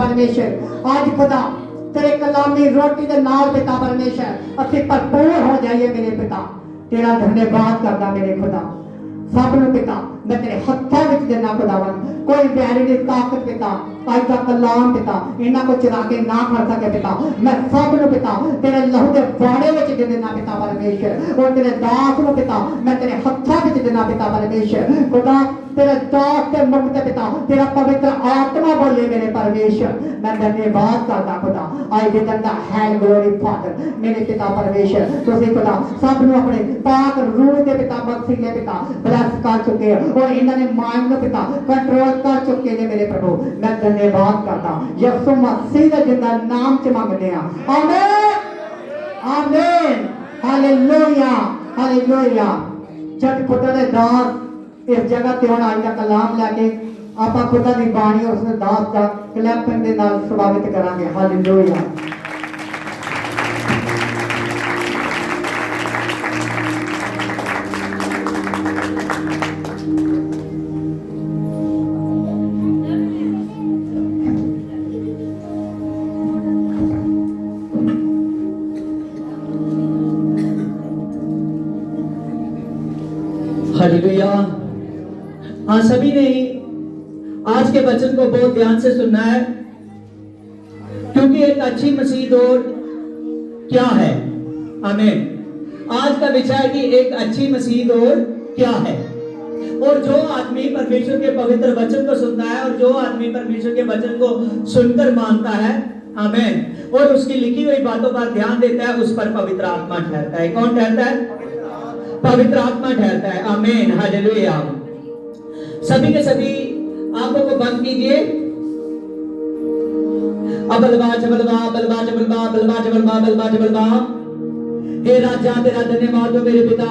परमेश्वर आज खुदा तेरे कलामी रोटी के नाल पिता परमेश्वर असी भरपूर हो जाइए मेरे पिता। तेरा धन्यवाद करदा मेरे खुदा। सब नूं पिता मैं तेरे हत्थों विच देना खुदावन। कोई बैरी दी ताकत पिता अज दा कलाम पिता इन्हां को चुरा के ना खड़ सके पिता। मैं सब नूं पिता तेरे लहू दे बाड़े विच दे देना पिता परमेश्वर। और तेरे दास नूं पिता मैं तेरे हत्थों विच देना पिता परमेश्वर। खुदा तेरे दास के मुख ते पिता तेरा पवित्र आत्मा बोले मेरे परमेश्वर। मैं धन्यवाद करदा खुदा। I give the hail glory father मेरे पिता परमेश्वर। तुसीं खुदा सब नूं अपने पाक रूह दे पिता बख्शीले पिता ब्लेस कर चुके हो और इन्हां ने माइंड नूं पिता कंट्रोल कर चुके ने मेरे प्रभु। मैं धन्यवाद करदा यीशु मसीह दे जिंदा नाम च मंगदे हां आमीन आमीन हालेलुया हालेलुया। जब खुदा दे दास इस जगह ते हुण आज दा कलाम लैके आपां खुदा दी बाणी और उस दास दा क्लैपिंग दे नाल स्वागत करांगे। हालेलुया। हालेलुया। हाँ, सभी ने आज के वचन को बहुत ध्यान से सुनना है क्योंकि एक अच्छी मसीह दौड़ क्या है। आमीन। आज का विषय है कि एक अच्छी मसीह दौड़ क्या है। और जो आदमी परमेश्वर के पवित्र वचन को सुनता है और जो आदमी परमेश्वर के वचन को सुनकर मानता है, आमीन, और उसकी लिखी हुई बातों पर ध्यान देता है, उस पर पवित्र आत्मा ठहरता है। कौन ठहरता है? पवित्र आत्मा ठहरता है। आमीन हालेलुया। सभी के सभी आंखों को बंद कीजिए। अबलवा जबलवा बलवा जबलवा बलवा जबलवा बलवा जबलवा। हे राजा तेरा धन्यवाद हो मेरे पिता।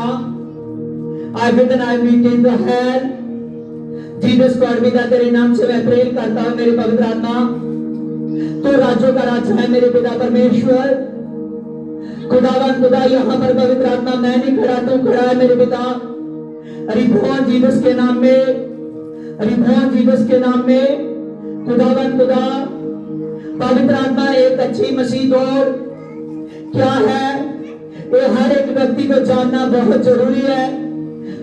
I with I meet in the hail Jesus God पिता तेरे नाम से मैं प्रे करता हूं मेरे पवित्र आत्मा। तू राज्यों का राजा है मेरे पिता परमेश्वर। खुदावन खुदा यहाँ पर पवित्र आत्मा मैं नहीं खड़ा, तू खड़ा है मेरे पिता। रिभोन जीसस के नाम में, रिभोन जीसस के नाम में खुदावन खुदा पवित्र आत्मा एक अच्छी मसीह दौड़ क्या है ये हर एक व्यक्ति को जानना बहुत जरूरी है।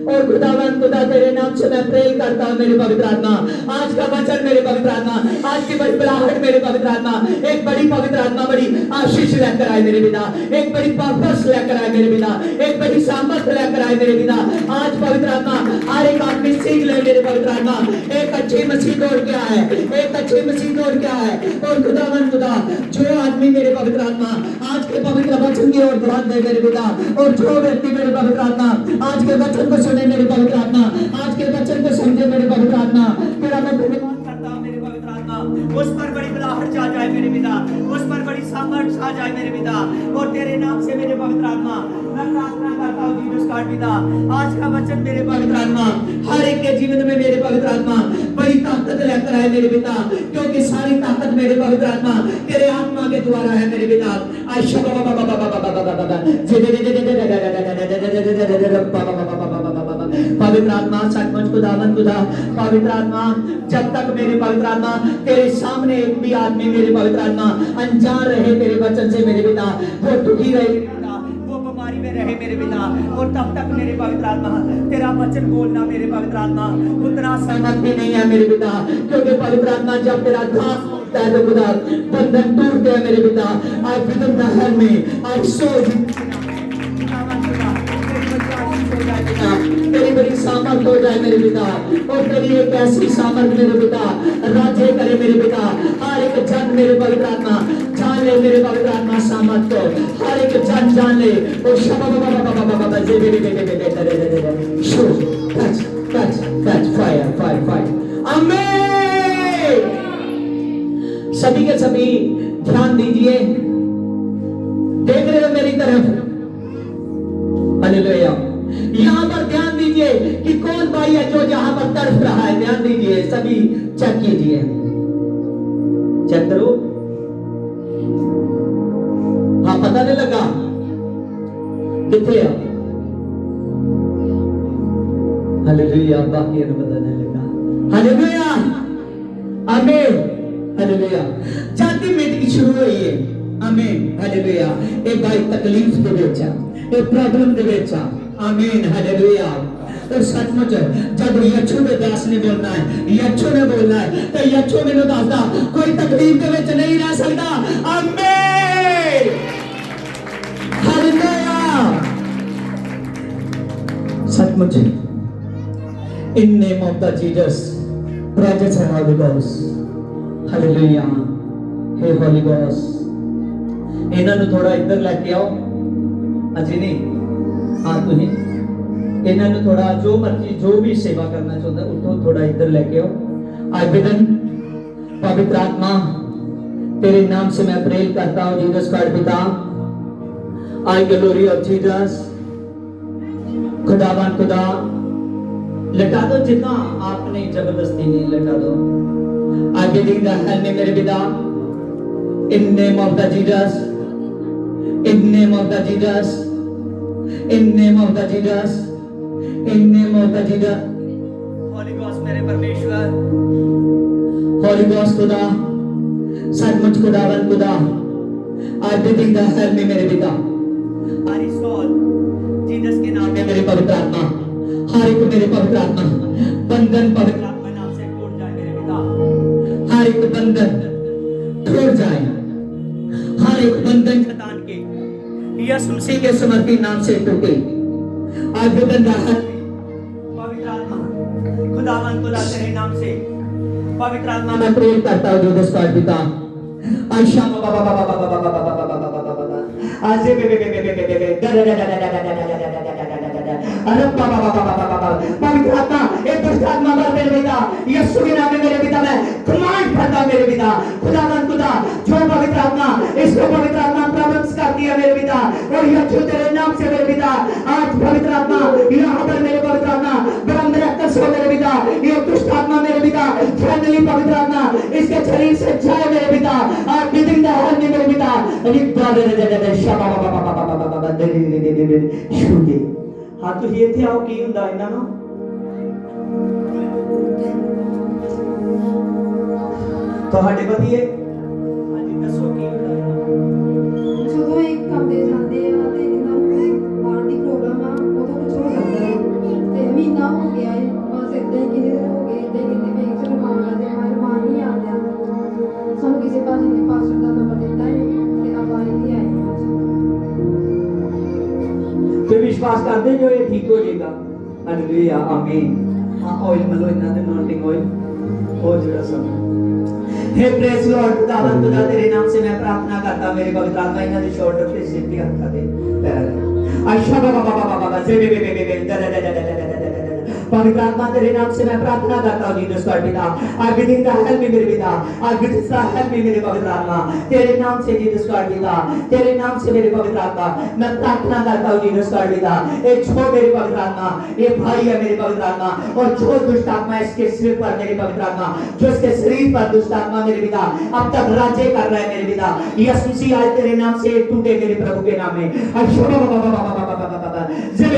और खुदावन खुदा तेरे नाम से मैं प्रे करता हूं मेरे पवित्र आत्मा। आज का वचन मेरे पवित्र आत्मा, आज की बड़ी बुलाहट मेरे पवित्र आत्मा, एक बड़ी पवित्र आत्मा बड़ी आशीष लेकर आए मेरे पिता। एक बड़ी पर्पस लेकर आए मेरे पिता। एक बड़ी सामर्थ्य लेकर आए मेरे पिता। आज पवित्र आत्मा हर एक आदमी सीख ले मेरे पवित्र आत्मा एक अच्छी मसीह दौड़ क्या है, एक अच्छी मसीह दौड़ क्या है। और खुदावन खुदा जो आदमी मेरे पवित्र आत्मा आज के पवित्र वचन की ओर ध्यान दे मेरे पिता, और जो व्यक्ति मेरे पवित्र आत्मा आज के वचन को सुने मेरे पवित्र आत्मा, आज के वचन को समझे मेरे पवित्र आत्मा, तेरा मैं धन्यवाद करता हूं मेरे पवित्र आत्मा। उस पर बड़ी बुलाहट आ जाए मेरे पिता, उस पर बड़ी सामर्थ्य आ जाए मेरे पिता। और तेरे नाम से मेरे पवित्र आत्मा मैं प्रार्थना करता हूं जीसस गॉड पिता। आज का वचन मेरे पवित्र आत्मा हर एक के जीवन में मेरे पवित्र आत्मा बड़ी ताकत लेकर आए मेरे पिता, क्योंकि सारी ताकत मेरे पवित्र आत्मा तेरे आत्मा के द्वारा है मेरे पिता। पवित्र आत्मा सचमुच खुदावन खुदा पवित्र आत्मा जब तक मेरे पवित्र आत्मा तेरे सामने एक भी आदमी मेरे पवित्र आत्मा अनजान रहे तेरे वचन से मेरे पिता, वो दुखी रहे वो बीमारी में रहे मेरे पिता, और तब तक मेरे पवित्र आत्मा तेरा वचन बोलना मेरे पवित्र आत्मा उतना सहमत भी नहीं है मेरे पिता, क्योंकि पवित्र आत्मा जब तेरा दास बोलता है तो खुदा बंधन टूटते हैं मेरे पिता। आज विद द हेल में आज सो तेरी बड़ी सामर्थ हो जाए मेरे पिता, और तेरी एक ऐसी सामर्थ मेरे पिता राज्य करे मेरे पिता। हर एक जन मेरे पवित्र आत्मा जान ले मेरे पवित्र आत्मा सामर्थ को, हर एक जन जान ले। और सभी के सभी ध्यान दीजिए, देख रहे हो मेरी तरफ। हालेलुया। यहाँ पर ध्यान दीजिए कि कौन भाई है जो यहाँ पर तड़प रहा है। ध्यान दीजिए, सभी चेक कीजिए, चेक करो। हाँ, पता नहीं लगा कितने है। हालेलुया। बाकी पता नहीं लगा। हालेलुया। आमीन हालेलुया जाति मीटिंग शुरू हुई है आमीन हालेलुया एक भाई तकलीफ दे विच एक प्रॉब्लम दे विच आमीन हालेलुया और सचमुच जब यीशु के दास ने बोलना है यीशु ने बोलना है तो यीशु मैंने दसदा कोई तकलीफ के विच नहीं रह सकता आमीन हालेलुया सचमुच in name of the Jesus presence of Holy Ghost hallelujah हे Holy Ghost ਇਹਨਾਂ ਨੂੰ ਥੋੜਾ ਇੱਧਰ ਲੈ ਕੇ ਆਓ ਅਜੀ ਨਹੀਂ ਹਾਂ ਤੁਸੀਂ ਇਹਨਾਂ ਨੂੰ ਥੋੜਾ ਜੋ ਮਰਜ਼ੀ ਜੋ ਵੀ सेवा करना चाहता उठो थोड़ा इधर लेके आओ आवेदन पवित्र आत्मा तेरे नाम से मैं प्रेयर करता हूं जीसस गॉड पिता आई ग्लोरी ऑफ जीसस खुदावन खुदा लटा दो जितना आपने जबरदस्ती नहीं लटा दो आगे दिन द हेल्प में मेरे पिता in name of the Jesus in name of the Jesus in name of the Jesus in name of the Jesus Holi ghost मेरे परमेश्वर होली गॉस्ट खुदा सचमुच खुदावन खुदा आज भी दिन द हेल्प में मेरे पिता हर सोल जीसस के नाम में मेरे पवित्र आत्मा हर एक मेरे पवित्र आत्मा बंधन पवित्र आत्मा नाम से टूट जाए मेरे पिता हर एक बंधन टूट जाए हर एक बंधन शैतान के यीशु मसीह के समर्पित नाम से टूटे आज भी राहत पवित्र आत्मा खुदावन खुदा तेरे नाम से पवित्र आत्मा मैं प्रेयर करता हूं जीसस गॉड पिता आयशा बाबा बाबा बाबा बाबा बाबा बाबा आज अरे बाबा बाबा बाबा पवित्र आत्मा एक दुष्ट आत्मा मार मेरे पिता यीशु के नाम में मेरे पिता मैं कमांड करता हूं मेरे पिता खुदावन खुदा जो पवित्र आत्मा इसको पवित्र आत्मा प्रॉब्लम्स करती है मेरे पिता और यीशु तेरे नाम से मेरे पिता आज पवित्र आत्मा यहां पर मेरे पवित्र आत्मा बड़ा मिराकल्स हो मेरे पिता ये दुष्ट आत्मा मेरे पिता फाइनली पवित्र आत्मा इसके शरीर से जाए मेरे पिता आज बिल्डिंग द हेल्प मेरे पिता अरे बाबा शाबा बाबा बाबा बाबा दे शुदे हाँ तो ये थे आओ की हुंदा इन्हां नूं ਤੁਹਾਡੇ ਪਤੀ ਹੈ ਹਾਂਜੀ ਦੱਸੋ ਕੀ ਹੁੰਦਾ ਜਦੋਂ ਇੱਕ ਕਰਦੇ ਜਾਂਦੇ ਆ ਤੇ ਇਹਨਾਂ ਨੂੰ ਬਾਹਰ ਦੀ ਪ੍ਰੋਬਲਮ ਆ ਉਦੋਂ ਕੁਝ ਹੋ ਜਾਂਦਾ ਹੈ ਤੇ ਮਹੀਨਾ ਹੋ ਗਿਆ ਹੈ ਬਸ ਏਦਾਂ ਹੀ ਕਿੰਨੇ ਦਿਨ ਹੋ ਗਏ ਏਦਾਂ ਹੀ ਕਿੰਨੇ ਪੇਕ ਚ ਰਮਾਨ ਕਰਦੇ ਮਾਰ ਮਾਰ ਨਹੀਂ ਆਉਂਦਾ ਸਾਨੂੰ ਕਿਸੇ ਭਾਜੀ ਨੇ ਪਾਸਟਰ ਦਾ ਨੰਬਰ ਦਿੱਤਾ ਹੈ ਤੇ ਆਪਾਂ ਇੱਥੇ ਆਏ ਹਾਂ ਤੇ ਵਿਸ਼ਵਾਸ ਕਰਦੇ ਜੋ ਇਹ ਠੀਕ ਹੋ ਜਾਏਗਾ ਹਾਲੇਲੂਇਆ ਆਮੀਨ ਹਾਂ ਆਇਲ ਮਲੋ ਇਹਨਾਂ ਦੇ ਨੋਟਿੰਗ ਆਇਲ ਹੋ ਜਿਹੜਾ ਸਭ हे प्रेज लॉर्ड खुदावन खुदा तेरे नाम से मैं प्रार्थना करता मेरे पवित्र आत्मा इन्हां दे शोल्डर पे सिर पे हाथ दे आयशा बाबा बाबा बाबा जे बे पवित्र आत्मा तेरे नाम से मैं प्रार्थना करता हूं जीसस गॉड पिता आज भी दिन का हेल्प में मेरे पिता आज भी दिन का हेल्प में मेरे पवित्र आत्मा तेरे नाम से जीसस गॉड पिता तेरे नाम से मेरे पवित्र आत्मा मैं प्रार्थना करता हूं जीसस गॉड पिता ये छो मेरे पवित्र आत्मा ये भाई है मेरे पवित्र आत्मा और जो दुष्ट आत्मा इसके सिर पर मेरे पवित्र आत्मा जो इसके शरीर पर दुष्ट आत्मा मेरे पिता अब तक राज्य कर रहा है मेरे पिता यीशु मसीह आज तेरे नाम से टूटे मेरे प्रभु के नाम में अशोक बाबा बाबा बाबा बाबा जे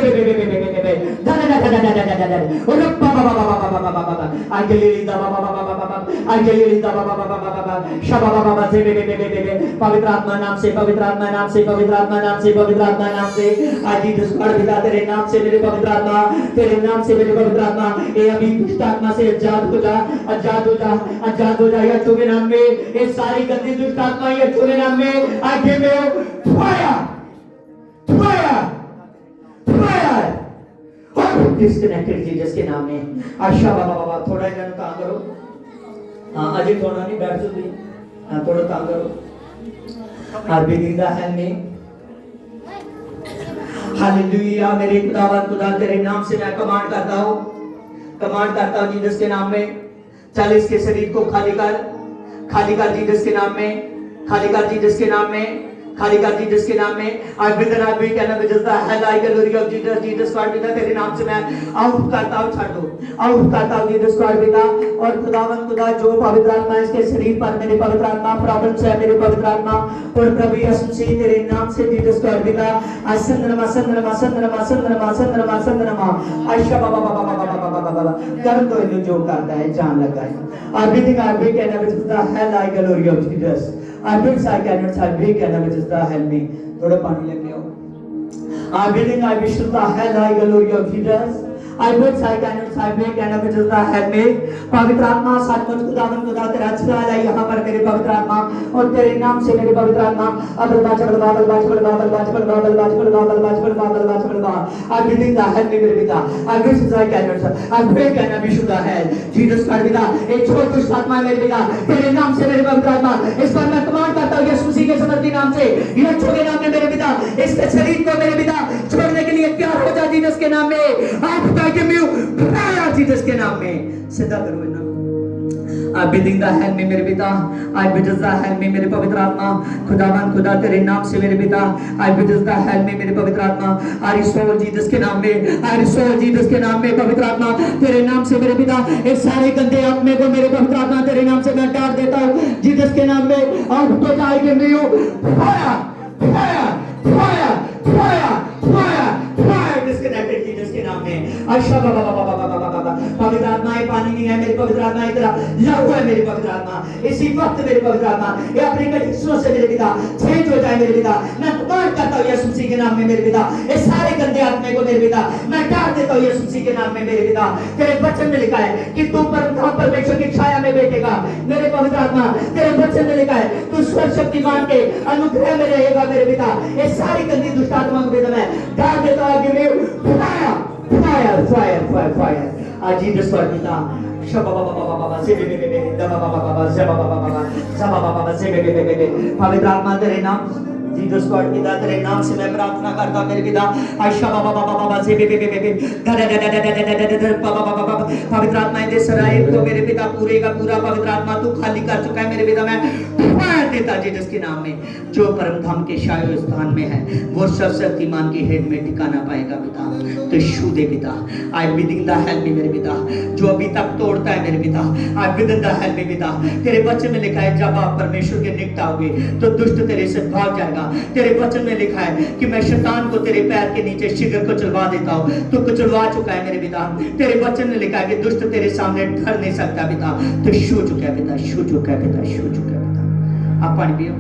बे पवित्र आत्मा नाम से पवित्र आत्मा नाम से पवित्र आत्मा नाम से पवित्र आत्मा नाम से आज जीसस गॉड पिता तेरे नाम से मेरे पवित्र आत्मा तेरे नाम से मेरे पवित्र आत्मा ये अभी दुष्ट आत्मा से आजाद हो जा आजाद हो जा आजाद हो जा यीशु के नाम में ये सारी गंदी दुष्ट आत्मा यीशु के नाम में आगे में fire fire fire disconnected Jesus के नाम में आशा बाबा बाबा थोड़ा इधर काम करो हां अजय थोड़ा नहीं बैठ जाओ तुम हां थोड़ा काम करो और भी दिन का है में हालेलुया मेरे खुदावन खुदा तेरे नाम से मैं कमांड करता हूं जीसस के नाम में चल इसके शरीर को खाली कर जीसस के नाम में खाली कर जीसस के नाम में खाली कर जीसस के नाम में। आज भी दिन भी कहना बजता है लाई glory of Jesus Jesus God पिता तेरे नाम से मैं आउट करता हूं, छाड़ो आउट करता हूं जीसस गॉड पिता। और खुदावन खुदा जो पवित्र आत्मा इसके शरीर पर मेरे पवित्र आत्मा प्रॉब्लम्स है मेरे पवित्र आत्मा और प्रभु यीशु मसीह तेरे नाम से जीसस गॉड पिता असंद्रमा संद्रमा संद्रमा संद्रमा संद्रमा संद्रमा आशा बाबा बाबा बाबा बाबा बाबा कर दो इन्हें जो करता है जान लगा है। एवरीथिंग आई भी कहना बजता है लाई glory of Jesus I wish I cannot salvate and which is the help me. थोड़ा पानी लेके आओ। Everything I wish to the hell I glory of Jesus. I wish I cannot salvate and which is the help me. पवित्र आत्मा सचमुच खुदावन खुदा तेरा छुड़ा है यहाँ पर मेरे पवित्र आत्मा और तेरे नाम से मेरे पवित्र आत्मा अब बाचबल बाबल बाचबल बाबल बाचबल बाबल बाचबल बाबल बाचबल बाबल बाचबल बाबल Everything the help me मेरे पिता I wish I cannot I pray can I wish to the hell Jesus का पिता एक छोड़ दुष्ट आत्मा मेरे पिता तेरे नाम से मेरे पवित्र आत्मा इस पर मैं कमांड करता हूँ यीशु मसीह के समर्थी नाम से यीशु के नाम में मेरे पिता इसके शरीर को मेरे पिता छोड़ने के लिए तैयार हो जा जीसस के नाम में। आप give you prayer जीसस के नाम में सीधा करो इन्हें। I bidding the help me मेरे पिता I bidding the help me मेरे पवित्र आत्मा खुदावन खुदा तेरे नाम से मेरे पिता I bidding the help me मेरे पवित्र आत्मा I restore जीसस के नाम में I restore जीसस के नाम में पवित्र आत्मा तेरे नाम से मेरे पिता इस सारे गंदे आत्मे को मेरे पवित्र आत्मा तेरे नाम से मैं टार देता हूँ जीसस के नाम में। और तो I give you fire fire fire fire fire fire disconnected Jesus के नाम में। आशा बाबा बाबा बाबा बाबा पवित्र आत्मा ये पानी नहीं है मेरी पवित्र आत्मा इतना लहू है मेरी पवित्र आत्मा इसी वक्त मेरी पवित्र आत्मा ये अपनी कंडीशनों से मेरे पिता चेंज हो जाए मेरे पिता। मैं कमांड करता हूँ यीशु मसीह के नाम में मेरे पिता इस सारे गंदे आत्मे को मेरे पिता मैं डाल देता हूँ यीशु मसीह के नाम में मेरे पिता। तेरे वचन में लिखा है कि तू परमेश्वर की छाया में बैठेगा मेरे पवित्र आत्मा तेरे वचन में लिखा है तू सर्वशक्तिमान के अनुग्रह में रहेगा मेरे पिता। इस सारी गंदी दुष्ट आत्मा को मैं डाल देता हूँ fire fire fire आज जीसस पर पिता शबा बाबा बाबा बाबा से बे बे बे दबा बाबा बाबा जबा बाबा बाबा जबा बाबा बाबा से बे बे बे पवित्र आत्मा तेरे नाम जीसस गॉड पिता तेरे नाम से मैं प्रार्थना करता मेरे पिता आशा बाबा बाबा बाबा से बे बे बे बे बाबा बाबा बाबा पवित्र आत्मा इस शरीर को मेरे पिता पूरे का पूरा पवित्र आत्मा तू खाली कर चुका है मेरे पिता। मैं फायर देता जीसस के नाम में जो परम धाम के शायो स्थान में है वो सर्वशक्तिमान की हेड में ठिकाना पाएगा पिता तो छू दे पिता। आई बिदिंग द हेल्प मी मेरे पिता जो अभी तक तोड़ता है मेरे पिता आई बिदिंग द हेल्प मी पिता तेरे वचन में लिखा है जब आप परमेश्वर के निकट आओगे तो दुष्ट तेरे से भाग जाएगा। तेरे वचन में लिखा है कि मैं शैतान को तेरे पैर के नीचे शीघ्र कुचलवा देता हूँ तू कुचलवा चुका है मेरे पिता। तेरे वचन में लिखा है कि दुष्ट तेरे सामने ठहर नहीं सकता पिता तो छू चुका है पिता छू चुका है पिता छू चुका है पिता। आप पानी पियो।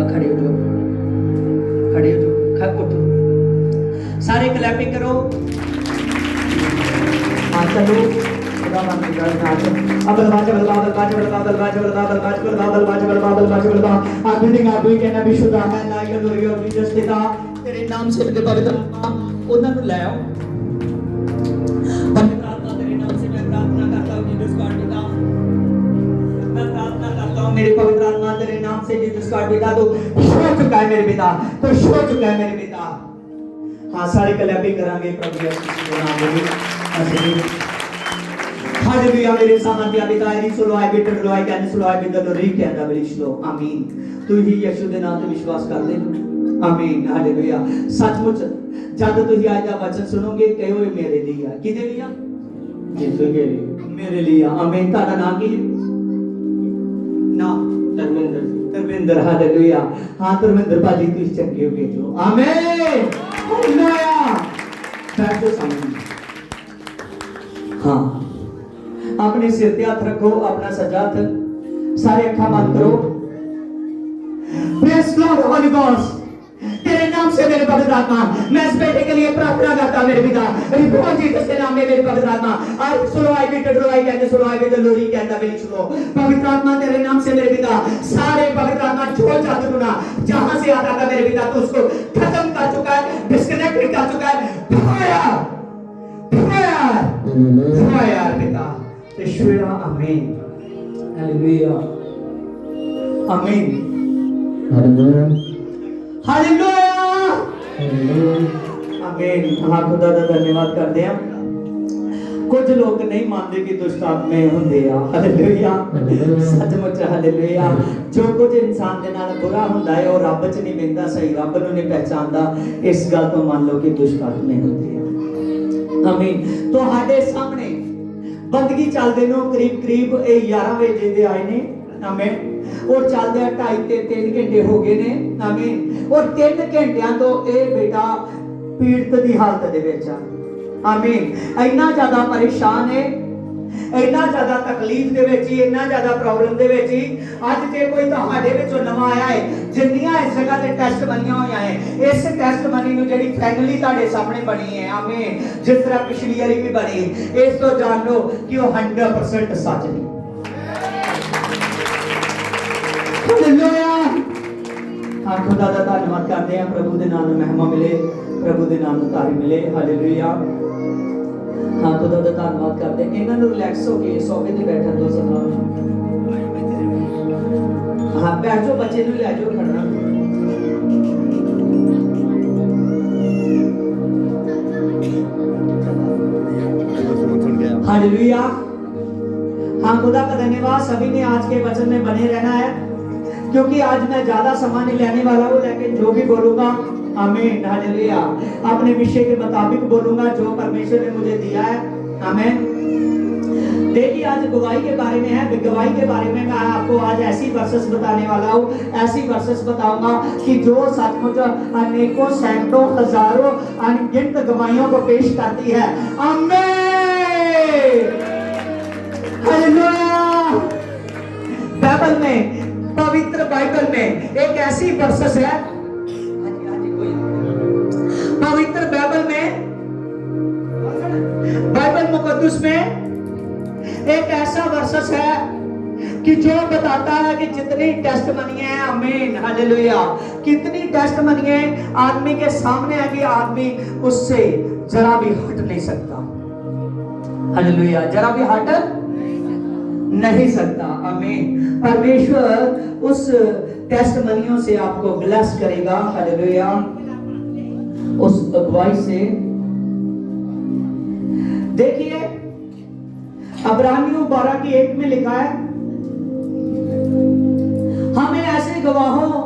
खड़े हो जाओ खड़े हो जाओ उठो सारे क्लैपिंग करो। हाँ चलो तेरे नाम से मेरे पवित्र आत्मा उन्हें ले आओ पवित्र आत्मा तेरे नाम से मैं प्रार्थना करता हूँ जीसस गॉड पिता मैं प्रार्थना करता हूँ मेरे पवित्र आत्मा तेरे नाम से जीसस गॉड पिता तो छो चुका है मेरे पिता तो छो चुका है मेरे पिता। हाँ सारे क्लैपिंग करांगे प्रभु यीशु के नाम में। हालेलुया मेरे सामर्थ्य पिता है सुनो I better low I can सुनो आई बिंदु री कैन रबिश लो आमीन। तू ही यीशु दे नाम ते विश्वास कर ले आमीन हालेलुया। सचमुच जब तुम आज का वचन सुनोगे कहो मेरे लिए किदे लिए यीशु के लिए मेरे लिए आमीन। तारा नाम की ना धर्मेंद्र हालेलुया। हाँ धर्मेंद्र भाजी तू चंगे हो भेजो आमीन हालेलुया। बैठो सामने हाँ अपने सिर पे हाथ रखो अपना सज्जा हाथ सारे अखा बंद करो। प्रेज गॉड होली गॉड तेरे नाम से मेरे पवित्र आत्मा मैं इस बेटे के लिए प्रार्थना करता मेरे पिता रिपोर्ट जीसस के नाम में मेरे पवित्र आत्मा आज सुनो आई बिटर लो आई कहते सुनो आई बिटर लोरी कहता मेरी सुनो पवित्र आत्मा तेरे नाम से मेरे पिता सारे पवित्र आत्मा छोड़ जाते हो ना जहां से आता था मेरे पिता तो उसको खत्म कर चुका है डिस्कनेक्ट कर चुका है फायर फायर फायर पिता ईश्वरा आमीन हालेलुया आमीन हालेलुया हालेलुया आमीन। हाँ खुदा दा धन्यवाद करते हैं। कुछ लोग नहीं मानते कि दुष्ट आत्मे होंदे आ। हालेलुया, सचमुच हालेलुया। जो कुछ इंसान दे नाल बुरा हुंदा है और रब च नहीं मिलदा, सही रब नूं नहीं पहचानदा, इस गल तो मान लो कि दुष्ट आत्मे होंदे आ। आमीन। तो हाडे सामने बंदगी चलदे नो करीब 11 बजे दे आए ने। आमीन। और चलदे 2.5 घंटे हो गए ने। आमीन। और 3 घंटियां तो ए बेटा पीड़ित दी हालत दे विच आ। आमीन। इतना ज्यादा परेशान है, इतना ज्यादा तकलीफ दे विच ही, इतना ज्यादा प्रॉब्लम दे विच ही। अज जे कोई तुहाडे विचों नवा आया है, जिन्नियां इस जगह ते टेस्ट बनियां होईयां है, इस टेस्ट बनी नु जेडी फाइनली तुहाडे सामने बनी है, आमीन, जिस तरह पिछली वाली भी बनी, इस तो जान लो कि वो 100% सच नहीं। हालेलुया। हाँ खुदा दा धन्यवाद करते हैं। प्रभु दे नाम महिमा मिले, प्रभु दे नाम तारीफ मिले। हालेलुया। हाँ खुदा दा धन्यवाद करते हैं। इन्हां नूं रिलैक्स हो के सोफे ते बैठन दो सदा। हाँ बैठ जाओ, बच्चे नूं ले जाओ खड़ना। हालेलुया। हाँ खुदा का धन्यवाद। सभी ने आज के वचन में बने रहना है, क्योंकि आज मैं ज्यादा समय नहीं लेने वाला हूँ, लेकिन जो भी बोलूंगा, आमीन, हालेलुया, अपने विषय के मुताबिक बोलूंगा जो परमेश्वर ने मुझे दिया है। आमीन। देखिए आज गवाही के बारे में है। गवाही के बारे में मैं आपको आज ऐसी वर्सेस बताने वाला हूँ, ऐसी वर्सेस बताऊंगा कि जो सचमुच अनेकों सैकड़ों हजारों अनगिनत गवाहियों को पेश करती है। आमीन, हालेलुया। बाइबल में, पवित्र बाइबल में एक ऐसी वर्सेस है, पवित्र बाइबल में, बाइबल मुकद्दस में एक ऐसा वर्सेस है कि जो बताता है कि जितनी टेस्ट बनिए हैं, आमीन, हालेलुया, कितनी टेस्ट बनिए आदमी के सामने है कि आदमी उससे जरा भी हट नहीं सकता। हालेलुया, जरा भी हट नहीं सकता। आमीन। परमेश्वर उस टेस्ट मनियों से आपको ब्लेस करेगा। हालेलुया। उस अगुवाई से देखिए अब्रानियों 12:1 में लिखा है, हमें ऐसे गवाहों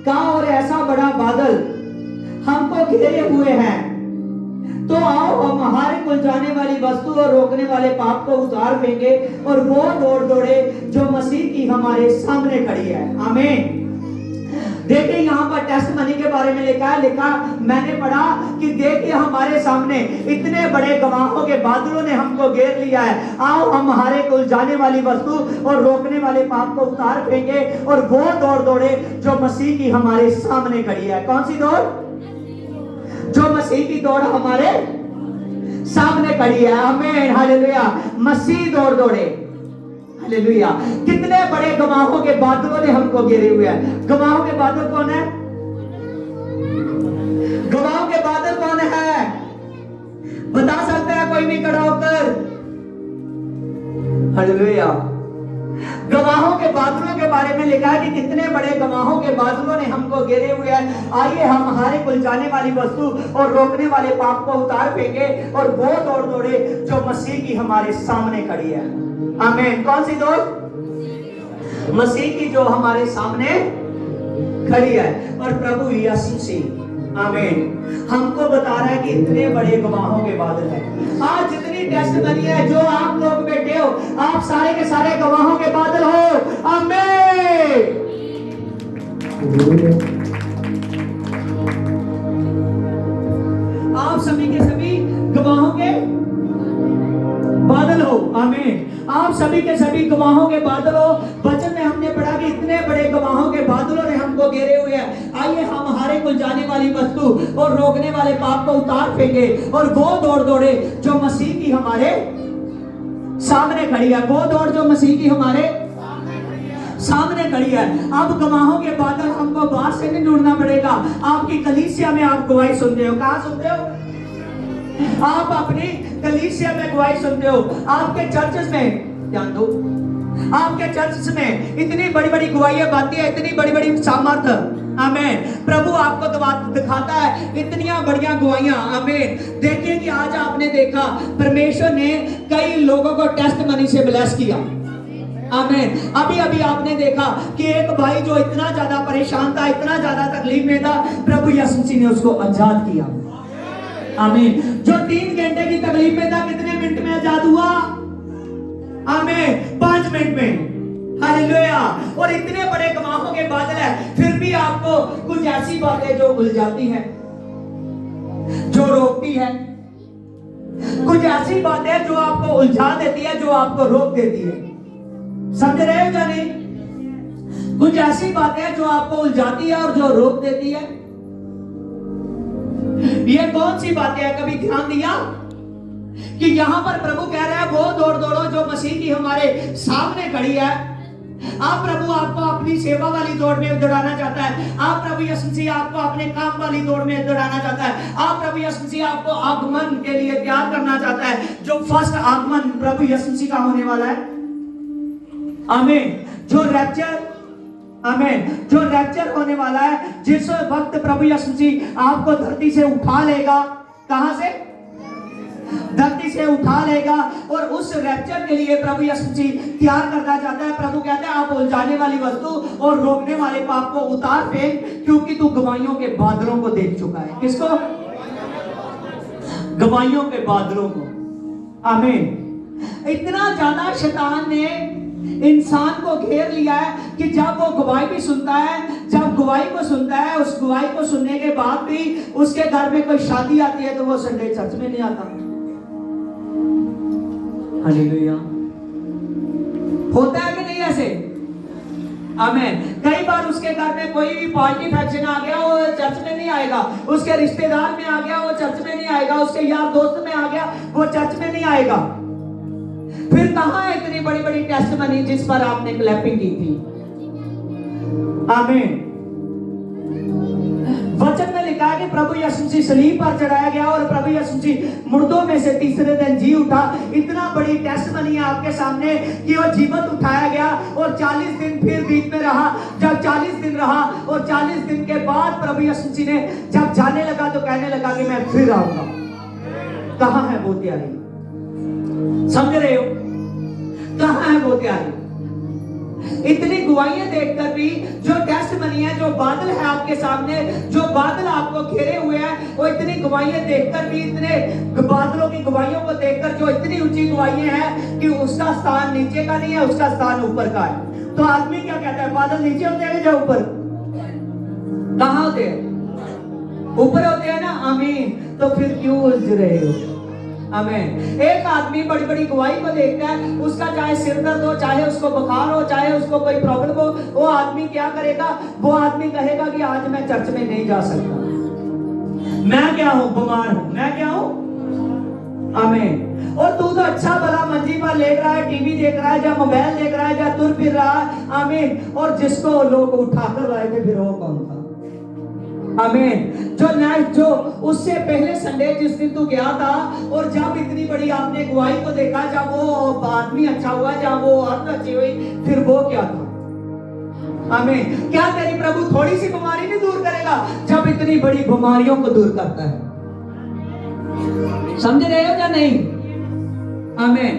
का और ऐसा बड़ा बादल हमको घेरे हुए हैं, तो आओ हम हमारे कुल जाने वाली वस्तु और रोकने वाले पाप को उतार देंगे और वो दौड़ दौड़े जो मसीह की हमारे सामने खड़ी है। आमीन। देखिए यहाँ पर टेस्ट मनी के बारे में लिखा मैंने पढ़ा कि देखिए हमारे सामने इतने बड़े गवाहों के बादलों ने हमको घेर लिया है, आओ हम हमारे कुल जाने वाली वस्तु और रोकने वाले पाप को उतार फेंके और वो दौड़ दौड़े जो मसीह की हमारे सामने खड़ी है। कौन सी दौड़? जो मसीह की दौड़ हमारे सामने खड़ी है। आमीन, हालेलुया। मसीह दौड़ दौड़े, हालेलुया। कितने बड़े गवाहों के बादलों ने हमको घेरे हुए हैं। गवाहों के बादल कौन है? गवाहों के बादल कौन है? बता सकता है कोई भी खड़ा होकर? हालेलुया। गवाहों के बादलों के बारे में लिखा है कि कितने बड़े गवाहों के बादलों ने हमको घेरे हुए हैं, आइए हम हमारे कुल जाने वाली वस्तु और रोकने वाले पाप को उतार फेंके और वो दौड़ दौड़े जो मसीह की हमारे सामने खड़ी है। आमीन। कौन सी दौड़? मसीह की जो हमारे सामने खड़ी है। और प्रभु यीशु मसीह, आमीन, हमको बता रहा है कि इतने बड़े गवाहों के बादल हैं। आज जितनी टेस्ट बनी है, जो आप लोग बैठे हो, आप सारे के सारे गवाहों के बादल हो। आमीन। आप सभी के सभी गवाहों के बादल हो। आमीन। आप सभी के सभी गवाहों के बादल हो। वचन में हमने पढ़ा कि इतने बड़े गवाहों के बादलों ने हमको घेरे हुए हैं, आइए हम हमारे कुल जाने वाली वस्तु और रोकने वाले पाप को उतार फेंके और वो दौड़ दौड़े जो मसीह की हमारे सामने खड़ी है। वो दौड़ जो मसीह की हमारे सामने खड़ी है। अब गवाहों के बादल हमको बाहर से नहीं ढूंढना पड़ेगा। आपकी कलीसिया में आप गवाही सुनते हो। कहाँ सुनते हो? आप अपनी कलीसिया में गवाही सुनते हो। आपके चर्चेस में, ध्यान दो, आपके चर्चेस में इतनी बड़ी बड़ी गवाहियां बनती है, इतनी बड़ी बड़ी सामर्थ आमीन। प्रभु आपको दिखाता है इतनी बढ़िया गवाहियां। आमीन। देखिए कि आज आपने देखा परमेश्वर ने कई लोगों को टेस्ट मनी से ब्लेस किया। आमीन। अभी अभी आपने देखा कि एक भाई जो इतना ज्यादा परेशान था, इतना ज्यादा तकलीफ में था, प्रभु यीशु मसीह ने उसको आजाद किया। आमीन। जो 3 घंटे की तकलीफ में था, कितने मिनट में आजाद हुआ? आमीन। 5 मिनट में। हालेलुया। और इतने बड़े गवाहों के बादल है, फिर भी आपको कुछ ऐसी बातें जो उलझाती हैं, जो रोकती है, कुछ ऐसी बातें जो आपको उलझा देती है, जो आपको रोक देती है। समझ रहे हो या नहीं? कुछ ऐसी बातें जो आपको उलझाती है और जो रोक देती है। ये कौन सी बातें है? कभी ध्यान दिया कि यहां पर प्रभु कह रहा है वो दौड़ दौड़ो जो मसीह की हमारे सामने खड़ी है। आप प्रभु आपको अपनी सेवा वाली दौड़ में दौड़ाना चाहता है। आप प्रभु यीशु मसीह आपको अपने काम वाली दौड़ में दौड़ाना चाहता है। आप प्रभु यीशु मसीह आपको आगमन के लिए तैयार करना चाहता है, जो फर्स्ट आगमन प्रभु यीशु मसीह का होने वाला है। आमीन। जो रैप्चर, आमीन, जो रैप्चर होने वाला है, जिस वक्त प्रभु यीशु मसीह आपको धरती से उठा लेगा। कहां से? धरती से उठा लेगा। और उस रैप्चर के लिए प्रभु यीशु मसीह तैयार करना चाहता है। प्रभु कहता है आप उलझाने वाली वस्तु और रोकने वाले पाप को उतार फेंक, क्योंकि तू गवाहियों के बादलों को देख चुका है। किसको? गवाहियों के बादलों को। आमीन। इतना ज्यादा शैतान ने इंसान को घेर लिया है कि जब वो गवाही भी सुनता है, जब गवाही को सुनता है, उस गवाही को सुनने के बाद भी उसके घर में कोई शादी आती है तो वो संडे चर्च में नहीं आता। हालेलुया। होता है कि नहीं ऐसे? आमीन। कई बार उसके घर में कोई भी पार्टी फंक्शन आ गया, वो चर्च में नहीं आएगा। उसके रिश्तेदार में आ गया, वो चर्च में नहीं आएगा। उसके यार दोस्त में आ गया, वो चर्च में नहीं आएगा। फिर कहां है इतनी बड़ी बड़ी टेस्टमनी जिस पर आपने क्लैपिंग की थी? आमीन। वचन में लिखा है कि प्रभु यीशु मसीह सलीब पर चढ़ाया गया और प्रभु यीशु मसीह मुर्दों में से तीसरे दिन जी उठा। इतना बड़ी टेस्टमनी है आपके सामने कि वो जीवित उठाया गया और 40 दिन फिर बीच में रहा। जब 40 दिन रहा और 40 दिन के बाद प्रभु यीशु मसीह ने जब जाने लगा तो कहने लगा कि मैं फिर आऊंगा। कहां है वो तैयारी? समझ रहे हो? कहां है वो तैयारी? इतनी गवाहियां देखकर भी, जो टेस्टमनी है, जो बादल है आपके सामने, जो बादल आपको घेरे हुए हैं, वो इतनी गवाहियां देखकर भी, इतने बादलों की गवाहियों को देखकर जो इतनी ऊंची गवाहियां हैं कि उसका स्थान नीचे का नहीं है, उसका स्थान ऊपर का है। तो आदमी क्या कहता है? बादल नीचे होते हैं या ऊपर? कहां होते हैं? ऊपर होते हैं ना। आमीन। तो फिर क्यों उलझ रहे हो? आमीन। एक आदमी बड़ी बड़ी गवाही को देखता है, उसका चाहे सिर दर्द हो, चाहे उसको बुखार हो, चाहे उसको कोई प्रॉब्लम हो, वो आदमी क्या करेगा? वो आदमी कहेगा कि आज मैं चर्च में नहीं जा सकता, मैं क्या हूं? बीमार हूं। मैं क्या हूं? आमीन। और तू तो अच्छा भला मंजी पर लेट रहा है, टीवी देख रहा है, या मोबाइल देख रहा है, या तुर फिर रहा है। आमीन। और जिसको लोग उठाकर लाए थे, फिर वो कौन था? आमीन। जो उससे पहले संडे जिस दिन तू गया था और जब इतनी बड़ी आपने गवाही को देखा, जब वो आदमी अच्छा हुआ, जब वो औरत अच्छी हुई, फिर वो क्या था? आमीन। क्या तेरी प्रभु थोड़ी सी बीमारी नहीं दूर करेगा जब इतनी बड़ी बीमारियों को दूर करता है? समझ रहे हो या नहीं? आमीन।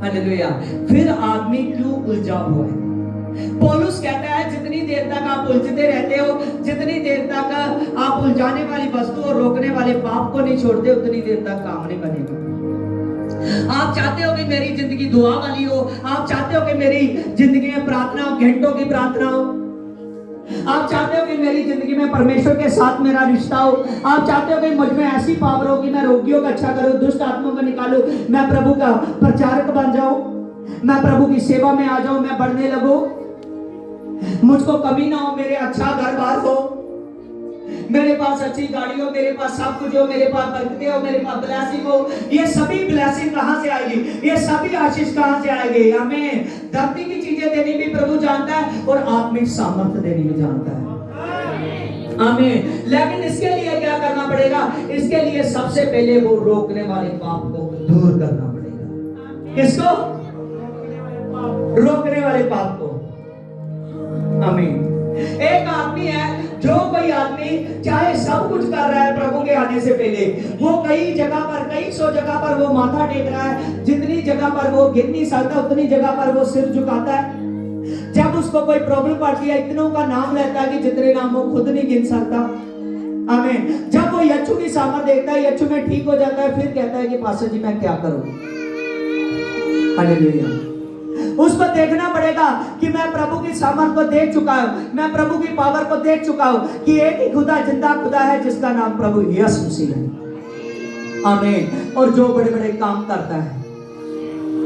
हालेलुया। फिर आदमी क्यों उलझा हुआ है? पौलुस कहता है जितनी देर तक आप उलझते रहते हो, जितनी देर तक आप उलझाने वाली वस्तु और रोकने वाले पाप को नहीं छोड़ते, उतनी देर तक काम नहीं बनेगा। आप चाहते हो कि मेरी जिंदगी दुआ वाली हो, आप चाहते हो कि मेरी जिंदगी में प्रार्थना हो, घंटों की प्रार्थना हो, आप चाहते हो कि मेरी जिंदगी में परमेश्वर के साथ मेरा रिश्ता हो, आप चाहते हो कि मुझ में ऐसी पावर हो कि मैं रोगियों का अच्छा करूं, दुष्ट आत्माओं को निकालूं, मैं प्रभु का प्रचारक बन जाऊं, मैं प्रभु की सेवा में आ जाऊं, मैं बढ़ने लगूं, मुझको कमी ना हो, मेरे अच्छा घर बार हो, मेरे पास अच्छी गाड़ी हो, मेरे पास सब कुछ हो, मेरे पास बरकतें हो, मेरे पास ब्लेसिंग हो। ये सभी ब्लेसिंग कहां से आएगी? ये सभी आशीष कहां से आएगी? हमें धरती की चीजें देनी भी प्रभु जानता है और आत्मिक सामर्थ्य देनी भी जानता है। आमीन। लेकिन इसके लिए क्या करना पड़ेगा? इसके लिए सबसे पहले वो रोकने वाले पाप को दूर करना पड़ेगा। किसको? रोकने वाले पाप को। आमीन। एक आदमी है, जो कोई आदमी चाहे सब कुछ कर रहा है प्रभु के आने से पहले, वो कई जगह पर, कई सौ जगह पर वो माथा टेक रहा है, जितनी जगह पर वो गिन नहीं सकता उतनी जगह पर वो सिर झुकाता है। जब उसको कोई प्रॉब्लम पड़ती है, इतनों का नाम लेता है कि जितने नाम वो खुद नहीं गिन सकता। आमीन। जब वो यीशु की सामर्थ देखता है, यीशु में ठीक हो जाता है, फिर कहता है कि पास्टर जी मैं क्या करूं। हालेलुया। उसको देखना पड़ेगा कि मैं प्रभु की सामर्थ को देख चुका हूं, मैं प्रभु की पावर को देख चुका हूं कि एक ही खुदा जिंदा खुदा है जिसका नाम प्रभु यीशु मसीह है। आमीन। और जो बड़े बड़े काम करता है,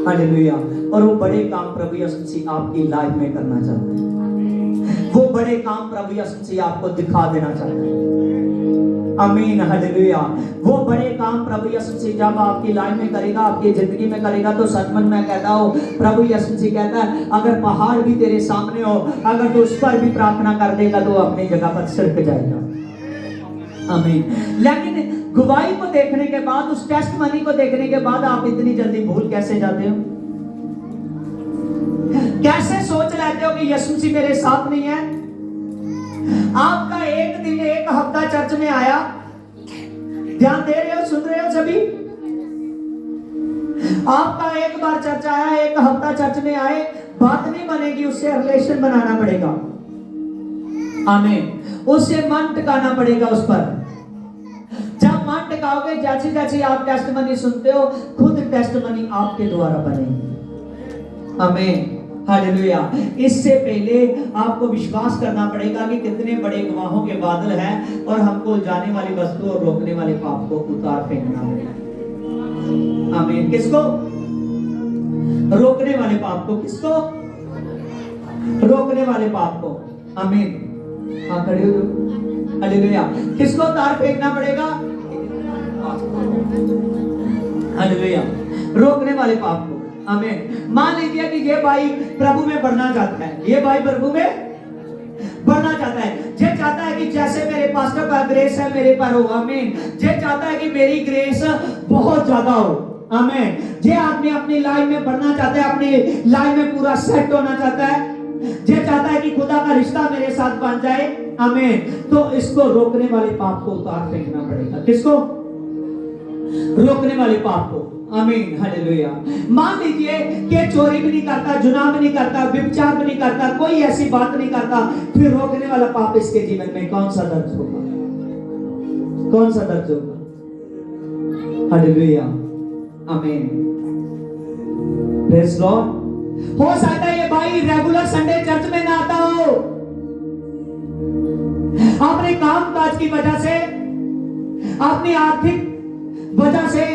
हालेलुया, और वो बड़े काम प्रभु यीशु मसीह आपकी लाइफ में करना चाहता है। वो बड़े काम प्रभु यीशु मसीह आपको दिखा देना चाहता है। आमीन, हालेलुया। वो बड़े काम प्रभु यीशु मसीह जब आपकी लाइफ में करेगा, आपकी जिंदगी में करेगा, तो सचमुच मैं कहता हूँ, प्रभु यीशु मसीह कहता है अगर पहाड़ भी तेरे सामने हो, अगर तू उस पर भी प्रार्थना कर देगा तो अपनी जगह पर सिरक जाएगा। आमीन। लेकिन गवाही को देखने के बाद, उस टेस्टमनी को देखने के बाद आप इतनी जल्दी भूल कैसे जाते हो? कैसे सोच लेते हो कि यीशु मसीह मेरे साथ नहीं है? आपका एक दिन, एक हफ्ता चर्च में आया, ध्यान दे रहे हो, सुन रहे हो सभी? आपका एक बार चर्च आया, एक हफ्ता चर्च में आए, बात नहीं बनेगी, उससे रिलेशन बनाना पड़ेगा। आमीन। उससे मन टिकाना पड़ेगा उस पर। जब मन टिकाओगे, जैसे जैसे आप टेस्टमनी सुनते हो, खुद टेस्टमनी आपके द्वारा बनेगी। आमीन, हालेलुया। इससे पहले आपको विश्वास करना पड़ेगा कि कितने बड़े गवाहों के बादल हैं और हमको जाने वाली वस्तु और रोकने वाले पाप को उतार फेंकना पड़ेगा। आमीन। किसको? रोकने वाले पाप को। किसको? रोकने वाले पाप को। आमीन। हाँ, खड़े हो जाओ। हालेलुया। किसको उतार फेंकना पड़ेगा? हालेलुया। रोकने वाले पाप को। आमीन। मान लीजिए कि ये भाई प्रभु में बढ़ना चाहता है, ये भाई प्रभु में बढ़ना चाहता है, ये चाहता है कि जैसे मेरे पास्टर का ग्रेस है मेरे पर हो। आमीन। ये चाहता है कि मेरी ग्रेस बहुत ज्यादा हो। आमीन। ये आदमी अपनी लाइफ में बढ़ना चाहता है, अपनी लाइफ में पूरा सेट होना चाहता है, ये चाहता है कि खुदा का रिश्ता मेरे साथ बन जाए। आमीन। तो इसको रोकने वाले पाप को उतार फेंकना पड़ेगा। किसको? रोकने वाले पाप को। आमीन, हालेलुया। मान लीजिए कि चोरी भी नहीं करता, जुना भी नहीं करता, व्यभिचार भी नहीं करता, कोई ऐसी बात नहीं करता, फिर रोकने वाला पाप इसके जीवन में कौन सा दर्ज होगा? कौन सा दर्ज होगा? हालेलुया। आमीन। Praise Lord. हो सकता है ये भाई रेगुलर संडे चर्च में ना आता हो, अपने काम काज की वजह से, अपनी आर्थिक वजह से,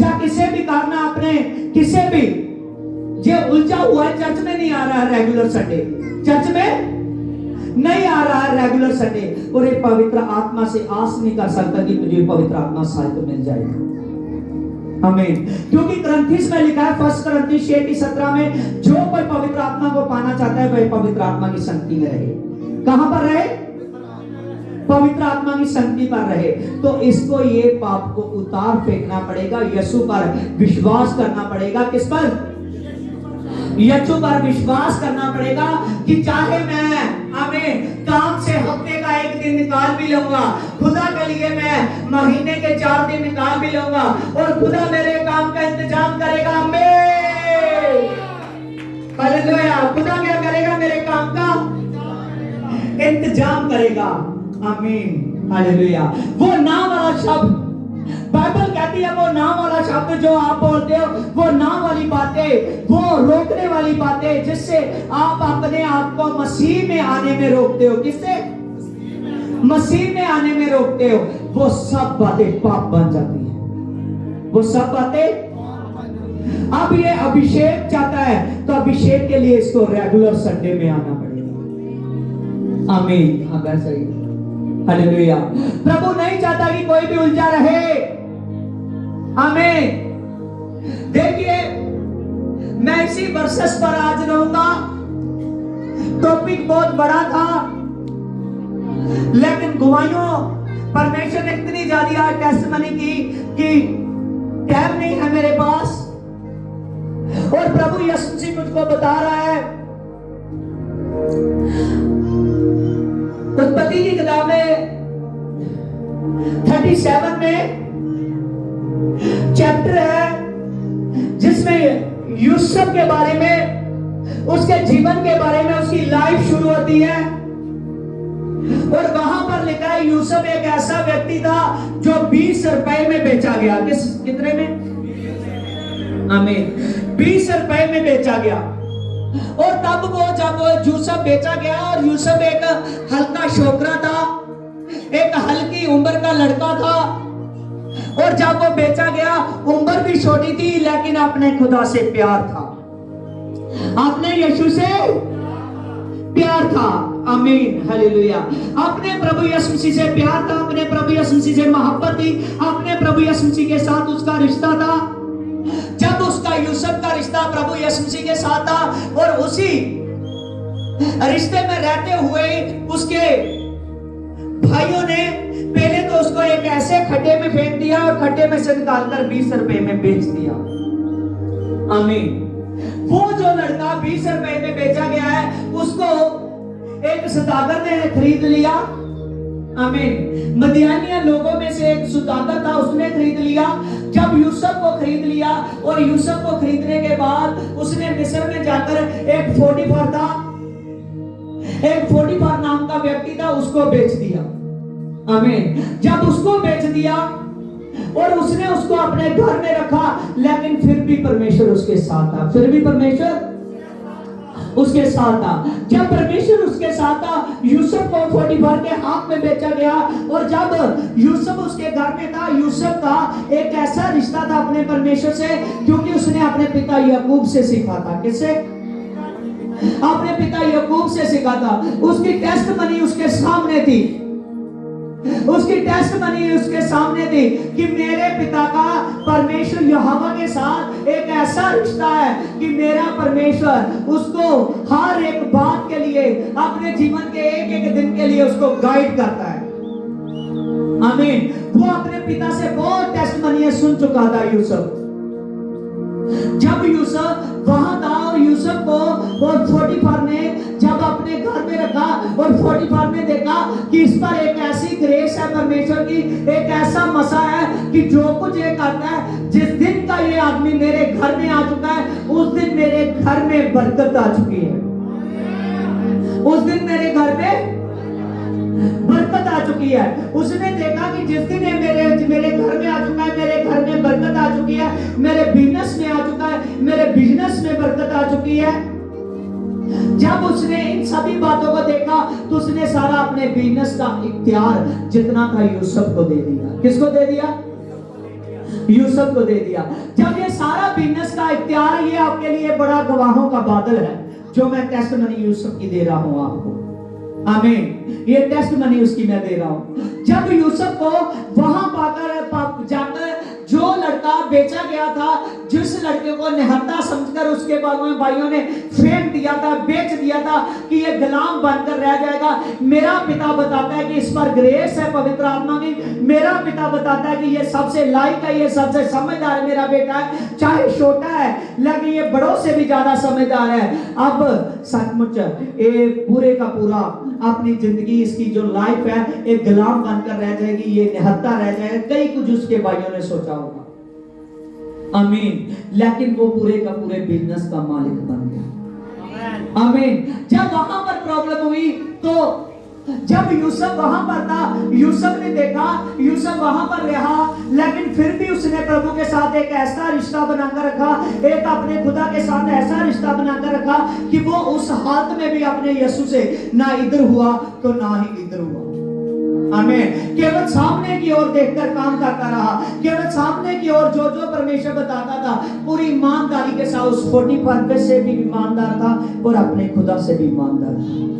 या किसी भी कारण अपने किसी भी जो उलझा हुआ है, चर्च में नहीं आ रहा है रेगुलर संडे, चर्च में नहीं आ रहा है रेगुलर संडे, और एक पवित्र आत्मा से आस नहीं कर सकता कि मुझे पवित्र आत्मा शायद मिल जाएगा। आमीन। क्योंकि करंथिस में लिखा है, 1 करंथिस 6:17 में, जो कोई पवित्र आत्मा को पाना चाहता है वह पवित्र आत्मा की संगति में रहे। कहां पर रहे? पवित्र आत्मा की संगति पर रहे। तो इसको ये पाप को उतार फेंकना पड़ेगा, यीशु पर विश्वास करना पड़ेगा। किस पर? यीशु पर विश्वास करना पड़ेगा कि चाहे मैं काम से हफ्ते का एक दिन निकाल भी लूंगा, खुदा के लिए मैं महीने के 4 दिन निकाल भी लूंगा, और खुदा मेरे काम का इंतजाम करेगा। आमीन, हालेलुया। खुदा क्या करेगा? मेरे काम का इंतजाम करेगा। आमीन, हालेलुया। वो नाम वाला शब्द, बाइबल कहती है, वो नाम वाला शब्द जो आप बोलते हो, वो नाम वाली बातें, वो रोकने वाली बातें, जिससे आप अपने आप को मसीह में आने में रोकते हो। किससे? मसीह में आने में रोकते हो। वो सब बातें पाप बन जाती हैं। वो सब बातें। अब ये अभिषेक चाहता है, तो अभिषेक के लिए इसको रेगुलर संडे में आना पड़ेगा। आमीन। हाँ, कर सही। हालेलुया। प्रभु नहीं चाहता कि कोई भी उलझा रहे। आमीन। देखिए, मैं इसी वर्सेस पर आज रहूंगा। टॉपिक बहुत बड़ा था, लेकिन गवाहियों परमेश्वर ने इतनी ज्यादा टेस्टमनी की कि टाइम नहीं है मेरे पास, और प्रभु यीशु मसीह मुझको बता रहा है उत्पत्ति की किताब में 37 में चैप्टर है जिसमें यूसुफ के बारे में, उसके जीवन के बारे में, उसकी लाइफ शुरू होती है। और वहां पर लिखा है यूसुफ एक ऐसा व्यक्ति था जो 20 रुपए में बेचा गया। कितने में? आमीन, 20 रुपए में बेचा गया। और तब वो जब यूसुफ बेचा गया, और यूसुफ एक हल्का छोकरा था, एक हल्की उम्र का लड़का था, और जब वो बेचा गया उम्र भी छोटी थी, लेकिन अपने खुदा से प्यार था, अपने यीशु से प्यार था। आमीन, हालेलुया। अपने प्रभु यीशु मसीह से प्यार था, अपने प्रभु यीशु मसीह से मोहब्बत थी, अपने प्रभु यीशु मसीह के साथ उसका रिश्ता था। जब उसका यूसुफ का रिश्ता प्रभु यीशु मसीह के साथ था, और उसी रिश्ते में रहते हुए उसके भाइयों ने पहले तो उसको एक ऐसे खड्डे में फेंक दिया, और खड्डे में से निकालकर 20 रुपए में बेच दिया। आमीन। वो जो लड़का 20 रुपए में बेचा गया है, उसको एक सौदागर ने खरीद लिया। आमीन। मदियानिया लोगों में से एक सौदागर था, उसने खरीद लिया। जब यूसुफ को खरीद लिया, और यूसुफ को खरीदने के बाद उसने मिस्र में जाकर एक पोटीफर नाम का व्यक्ति था, उसको बेच दिया। आमीन। जब उसको बेच दिया और उसने उसको अपने घर में रखा, लेकिन फिर भी परमेश्वर उसके साथ था, फिर भी परमेश्वर उसके साथ था। जब परमेश्वर उसके साथ था, यूसुफ को पोटीफर के हाथ में बेचा गया। और जब यूसुफ उसके घर में था, यूसुफ का एक ऐसा रिश्ता था अपने परमेश्वर से, क्योंकि उसने अपने पिता याकूब से सीखा था। किससे? अपने पिता याकूब से सीखा था। उसकी टेस्टमनी उसके सामने थी, उसकी टेस्टमनी उसके सामने थी कि मेरे पिता का परमेश्वर यहोवा के साथ एक ऐसा रिश्ता है कि मेरा परमेश्वर उसको हर एक बात के लिए, अपने जीवन के एक एक दिन के लिए उसको गाइड करता है। आमीन। वो अपने पिता से बहुत टेस्टमनी सुन चुका था यूसुफ। जब यूसुफ वहां था, और यूसुफ को और पोटीफर ने जब अपने घर में रखा, और पोटीफर ने देखा कि इस पर एक ऐसी ग्रेस है परमेश्वर की, एक ऐसा मसा है कि जो कुछ ये करता है, जिस दिन का ये आदमी मेरे घर में आ चुका है, उस दिन मेरे घर में बरकत आ चुकी है, उस दिन मेरे घर में बरकत आ चुकी है। उसने देखा कि जिस दिन ये मेरे घर में आ चुका है, मेरे घर में बरकत आ चुकी है, मेरे बिजनेस में आ चुका है, मेरे बिजनेस में बरकत आ चुकी है। जब उसने इन सभी बातों को देखा, तो उसने सारा अपने बिजनेस का इख्तियार जितना था यूसुफ को दे दिया। किसको दे दिया? यूसुफ को दे दिया। जब ये सारा बिजनेस का इख्तियार, ये आपके लिए बड़ा गवाहों का बादल है जो मैं टेस्टमनी यूसुफ की दे रहा हूं आपको। आमीन। ये टेस्टमनी उसकी मैं दे रहा हूं। जब यूसुफ को वहां जाकर जो लड़का बेचा गया था, जिस लड़के को निहत्था समझकर उसके भाइयों ने फेंक दिया था, बेच दिया था कि ये गुलाम बनकर रह जाएगा, मेरा पिता बताता है कि इस पर ग्रेस है पवित्र आत्मा की। मेरा पिता बताता है कि ये सबसे लायक है, ये सबसे समझदार मेरा बेटा है, चाहे छोटा है लेकिन ये बड़ों से भी ज्यादा समझदार है। अब सचमुच ये पूरे का पूरा अपनी जिंदगी, इसकी जो लाइफ है, एक गुलाम बनकर रह जाएगी, ये निहत्था रह जाएगा। कई कुछ उसके भाइयों ने सोचा होगा। आमीन। लेकिन वो पूरे का पूरे बिजनेस का मालिक बन गया। आमीन। जब वहां पर प्रॉब्लम हुई, तो जब यूसुफ वहां पर था, यूसुफ ने देखा, यूसुफ वहां पर रहा, लेकिन फिर भी उसने प्रभु के साथ एक ऐसा रिश्ता बनाकर रखा, एक अपने खुदा के साथ ऐसा रिश्ता बनाकर रखा कि वो उस हालत में भी अपने यीशु से ना इधर हुआ तो ना ही इधर हुआ। आमीन। केवल सामने की ओर देखकर काम करता रहा, केवल सामने की ओर जो जो परमेश्वर बताता था, पूरी ईमानदारी के साथ उस पोटीफर से भी ईमानदार था और अपने खुदा से भी ईमानदार था।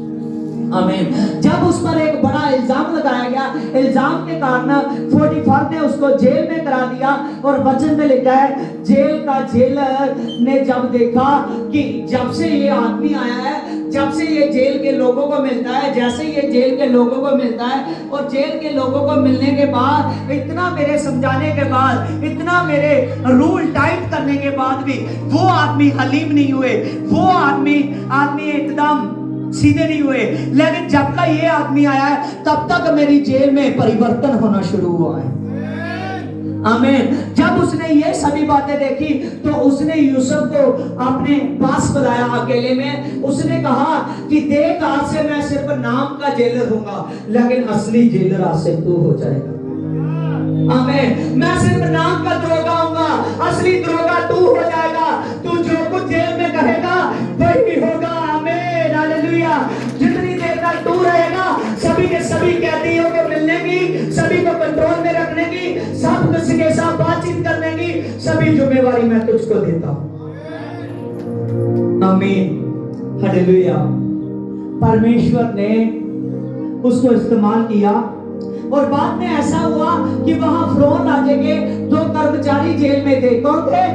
आमीन। जब उस पर एक बड़ा इल्जाम लगाया गया, इल्जाम के कारण पोटीफर ने उसको जेल में करा दिया। और वचन में लिखा है, जेल का जेलर ने जब देखा कि जब से ये आदमी आया है, जब से ये जेल के लोगों को मिलता है, जैसे ये जेल के लोगों को मिलता है, और जेल के लोगों को मिलने के बाद, इतना मेरे समझाने के बाद, इतना मेरे रूल टाइट करने के बाद भी वो आदमी हलीम नहीं हुए। वो आदमी एकदम सीधे नहीं हुए, लेकिन जब का ये आदमी आया है तब तक मेरी जेल में परिवर्तन होना शुरू हुआ है। आमीन। जब उसने ये सभी बातें देखी तो उसने यूसुफ को अपने पास बुलाया अकेले में। उसने कहा कि देख, आज से मैं सिर्फ नाम का जेलर हूंगा, लेकिन असली जेलर आज से तू हो जाएगा। आमीन। मैं सिर्फ नाम का दरोगा हूंगा, असली दरोगा तू हो जाएगा। तू जो कुछ जेल में कहेगा वही होगा। आमीन, हालेलुया। जितनी देर तक तू रहेगा, सभी के सभी कैदियों को मिलने की, सभी को कंट्रोल में रखने की, सब के साथ बातचीत करने की सभी जिम्मेवारी मैं तुझको देता हूं। आमीन, हालेलुया। परमेश्वर ने उसको इस्तेमाल किया और बाद में ऐसा हुआ कि वहां फ़िरौन राजा के 2 कर्मचारी जेल में थे। कौन थे?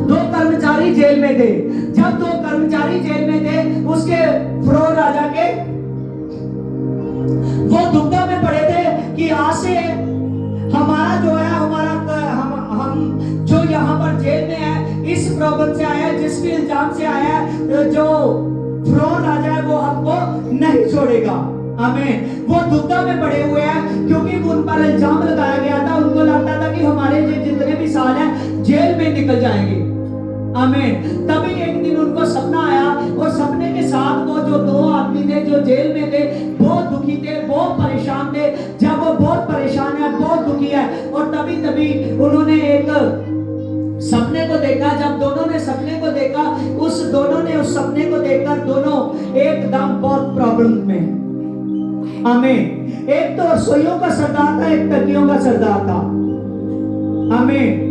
2 कर्मचारी जेल में थे। जब 2 कर्मचारी जेल में थे, उसके फ़िरौन राजा के वो दुविधा में पड़े थे कि आज से हमारा जो है, हम जो यहाँ पर जेल में है, इस प्रॉब्लम से आया है, जिस भी इल्जाम से आया है, जो फ़िरौन राजा है वो हमको नहीं छोड़ेगा। आमीन। वो दुविधा में पड़े हुए हैं क्योंकि उन पर इल्जाम लगाया गया था। उनको लगता था कि हमारे जितने भी साल हैं जेल में निकल जाएंगे। आमीन। तभी एक दिन उनको सपना आया और सपने के साथ वो जो 2 आदमी थे जो जेल में थे, बहुत दुखी थे, बहुत परेशान थे। जब वो बहुत परेशान है, बहुत दुखी है, और तभी उन्होंने एक सपने को देखा। जब दोनों ने सपने को देखा, दोनों ने उस सपने को देखकर दोनों एकदम बहुत प्रॉब्लम में। आमीन। एक तो रसोइयों का सरदार था, एक तकियों का सरदार था। आमीन।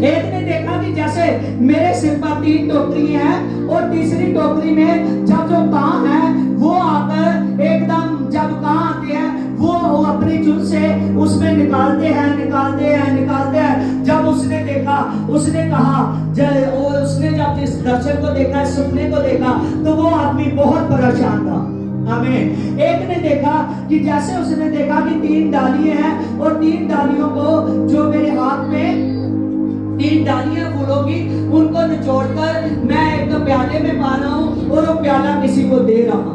एक ने देखा कि जैसे मेरे सिर पर 3 टोकरियां हैं और तीसरी टोकरी में जब जो कां है वो आकर एकदम, जब कां आते हैं वो अपनी चुन से उसमें निकालते हैं। जब उसने देखा, उसने कहा, उसने जब इस दर्शन को देखा, इस सपने को देखा, तो वो आदमी बहुत परेशान था। आमीन। एक ने देखा कि जैसे उसने देखा कि 3 डालियां हैं और 3 डालियों को जो मेरे हाथ में 3 डालियां फूलों की, उनको निचोड़कर मैं एक प्याले में पा रहा हूं और वो प्याला किसी को दे रहा हूं।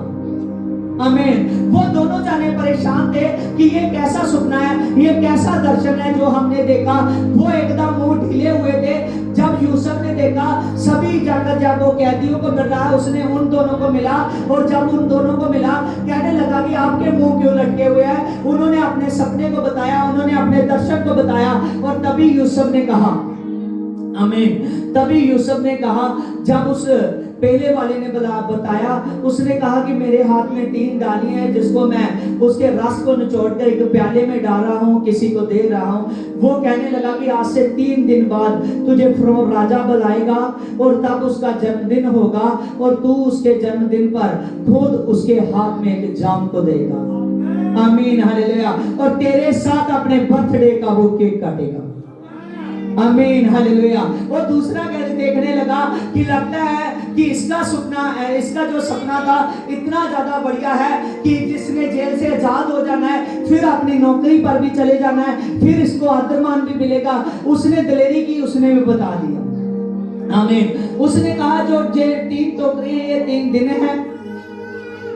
आमीन। वो दोनों जाने परेशान थे कि ये कैसा सपना है, ये कैसा दर्शन है जो हमने देखा। वो एकदम मुंह ढीले हुए थे। जब यूसुफ ने देखा, सभी जाकर जब वो कैदियों को मिल रहा है, उसने उन दोनों को मिला, और जब उन दोनों को मिला, कहने लगा कि आपके मुंह क्यों लटके हुए हैं। उन्होंने अपने सपने को बताया, उन्होंने अपने दर्शन को बताया, और तभी यूसुफ ने कहा, आमीन, तभी यूसुफ ने कहा, जब उस पहले वाले ने बताया, उसने कहा कि मेरे हाथ में 3 डालियां हैं जिसको मैं उसके रस को निचोड़कर एक प्याले में डाल रहा हूं, किसी को दे रहा हूं। वो कहने लगा कि आज से 3 दिन बाद तुझे फ़िरौन राजा बुलाएगा और तब उसका जन्मदिन होगा और तू उसके जन्मदिन पर खुद उसके हाथ में एक जाम को देगा। आमीन, हालेलुया। और तेरे साथ अपने बर्थडे का वो केक काटेगा। आमीन, हालेलुया। और दूसरा देखने लगा कि लगता है कि इसका सपना है, इसका जो सपना था इतना ज्यादा बढ़िया है कि जिसने जेल से आजाद हो जाना है, फिर अपनी नौकरी पर भी चले जाना है, फिर इसको आदरमान भी मिलेगा। उसने दिलेरी की, उसने भी बता दिया। आमीन। उसने कहा जो 3 टोकरियां ये 3 दिन है।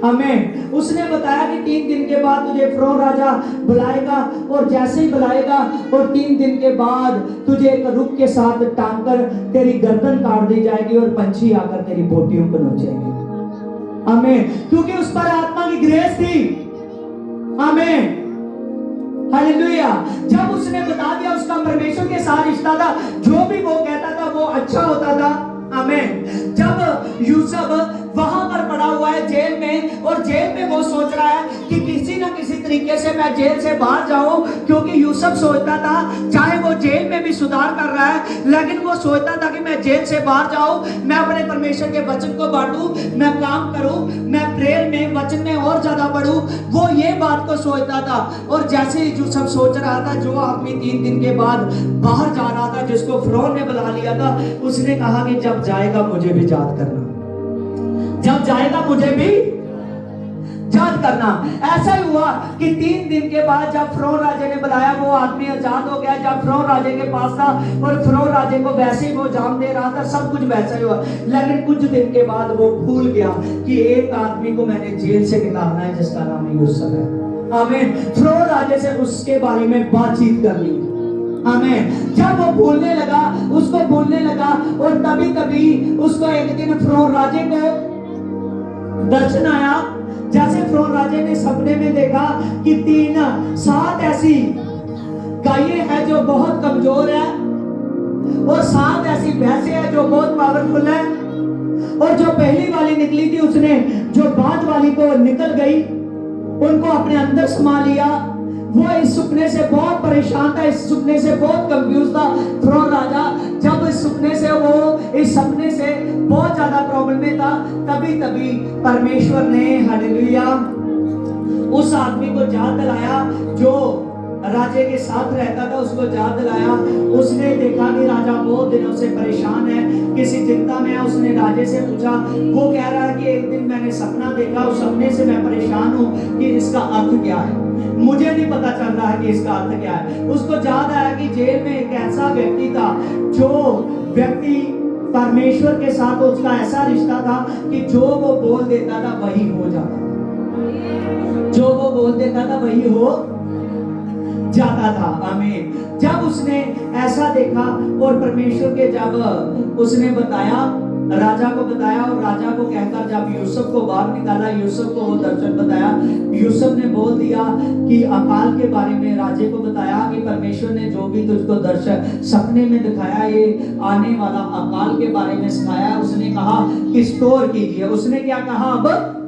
आमीन। उसने बताया कि 3 दिन के बाद तुझे फ़िरौन राजा बुलाएगा, और जैसे ही बुलाएगा और 3 दिन के बाद तुझे एक रुख के साथ टांगकर तेरी गर्दन काट दी जाएगी और पंछी आकर तेरी बोटियों को नोचेंगे। आमीन। क्योंकि उस पर आत्मा की ग्रेस थी। आमीन, हालेलुया। जब उसने बता दिया, उसका परमेश्वर के साथ रिश्ता था, जो भी वो कहता था वो अच्छा होता था। आमीन। जब यूसुफ वहां पर पड़ा हुआ है जेल में, और जेल में वो सोच रहा है कि किसी ना किसी तरीके से मैं जेल से बाहर जाऊं, क्योंकि यूसुफ सोचता था, चाहे वो जेल में भी सुधार कर रहा है, लेकिन वो सोचता था कि मैं जेल से बाहर जाऊं, मैं अपने परमेश्वर के वचन को बांटूं, मैं काम करूं, मैं प्रेयर में, वचन में और ज्यादा बढ़ूं। वो ये बात को सोचता था। और जैसे ही यूसुफ सोच रहा था, जो आदमी 3 दिन के बाद बाहर जा रहा था, जिसको फ़िरौन ने बुला लिया था, उसने कहा कि जब जाएगा मुझे भी याद करना, जब जाएगा मुझे भी याद करना। ऐसा ही हुआ कि 3 दिन के बाद जब फिरौन राजे ने बुलाया, वो आदमी आजाद हो गया। जब फिरौन राजे के पास था और फिरौन राजे को वैसे ही वो जाम दे रहा था, सब कुछ वैसा ही हुआ। लेकिन कुछ दिन के बाद वो भूल गया कि एक आदमी को मैंने जेल से निकालना है जिसका नाम यूसुफ है। आमीन। फिरौन राजे से उसके बारे में बातचीत कर ली। आमीन। जब वो भूलने लगा, उसको भूलने लगा, और तभी उसको एक दिन फिरौन राजे को दर्शन आया। जैसे फिरौन राजे ने सपने में देखा कि 7 ऐसी गायें हैं जो बहुत कमजोर है, और 7 ऐसी भैंसें हैं जो बहुत पावरफुल है, और जो पहली वाली निकली थी उसने जो बाद वाली को निकल गई, उनको अपने अंदर समा लिया। वो इस सपने से बहुत परेशान था, इस सपने से बहुत कंफ्यूज था फिरौन राजा। जब इस सपने से बहुत ज्यादा प्रॉब्लम में था, तभी परमेश्वर ने हालेलुया उस आदमी को याद दिलाया जो राजे के साथ रहता था, उसको याद दिलाया। उसने देखा कि राजा बहुत दिनों से परेशान है, किसी चिंता में है। उसने राजे से पूछा, वो कह रहा है कि एक दिन मैंने सपना देखा, उस सपने से मैं परेशान हूँ कि इसका अर्थ क्या है, मुझे नहीं पता चल रहा है कि इसका अर्थ क्या है। उसको याद आया कि जेल में एक ऐसा व्यक्ति था, जो व्यक्ति परमेश्वर के साथ उसका ऐसा रिश्ता था कि जो वो बोल देता था वही हो जाता था, जो वो बोल देता था वही हो जाता था। आमीन। जब उसने ऐसा देखा और परमेश्वर के जब उसने बताया, राजा को बताया, और राजा को कहकर जब यूसुफ को बाहर निकाला, यूसुफ को वो दर्शन बताया, यूसुफ ने बोल दिया कि अकाल के बारे में राजे को बताया कि परमेश्वर ने जो भी तुझको दर्शन सपने में दिखाया, ये आने वाला अकाल के बारे में सिखाया। उसने कहा कि स्टोर कीजिए। उसने क्या कहा? अब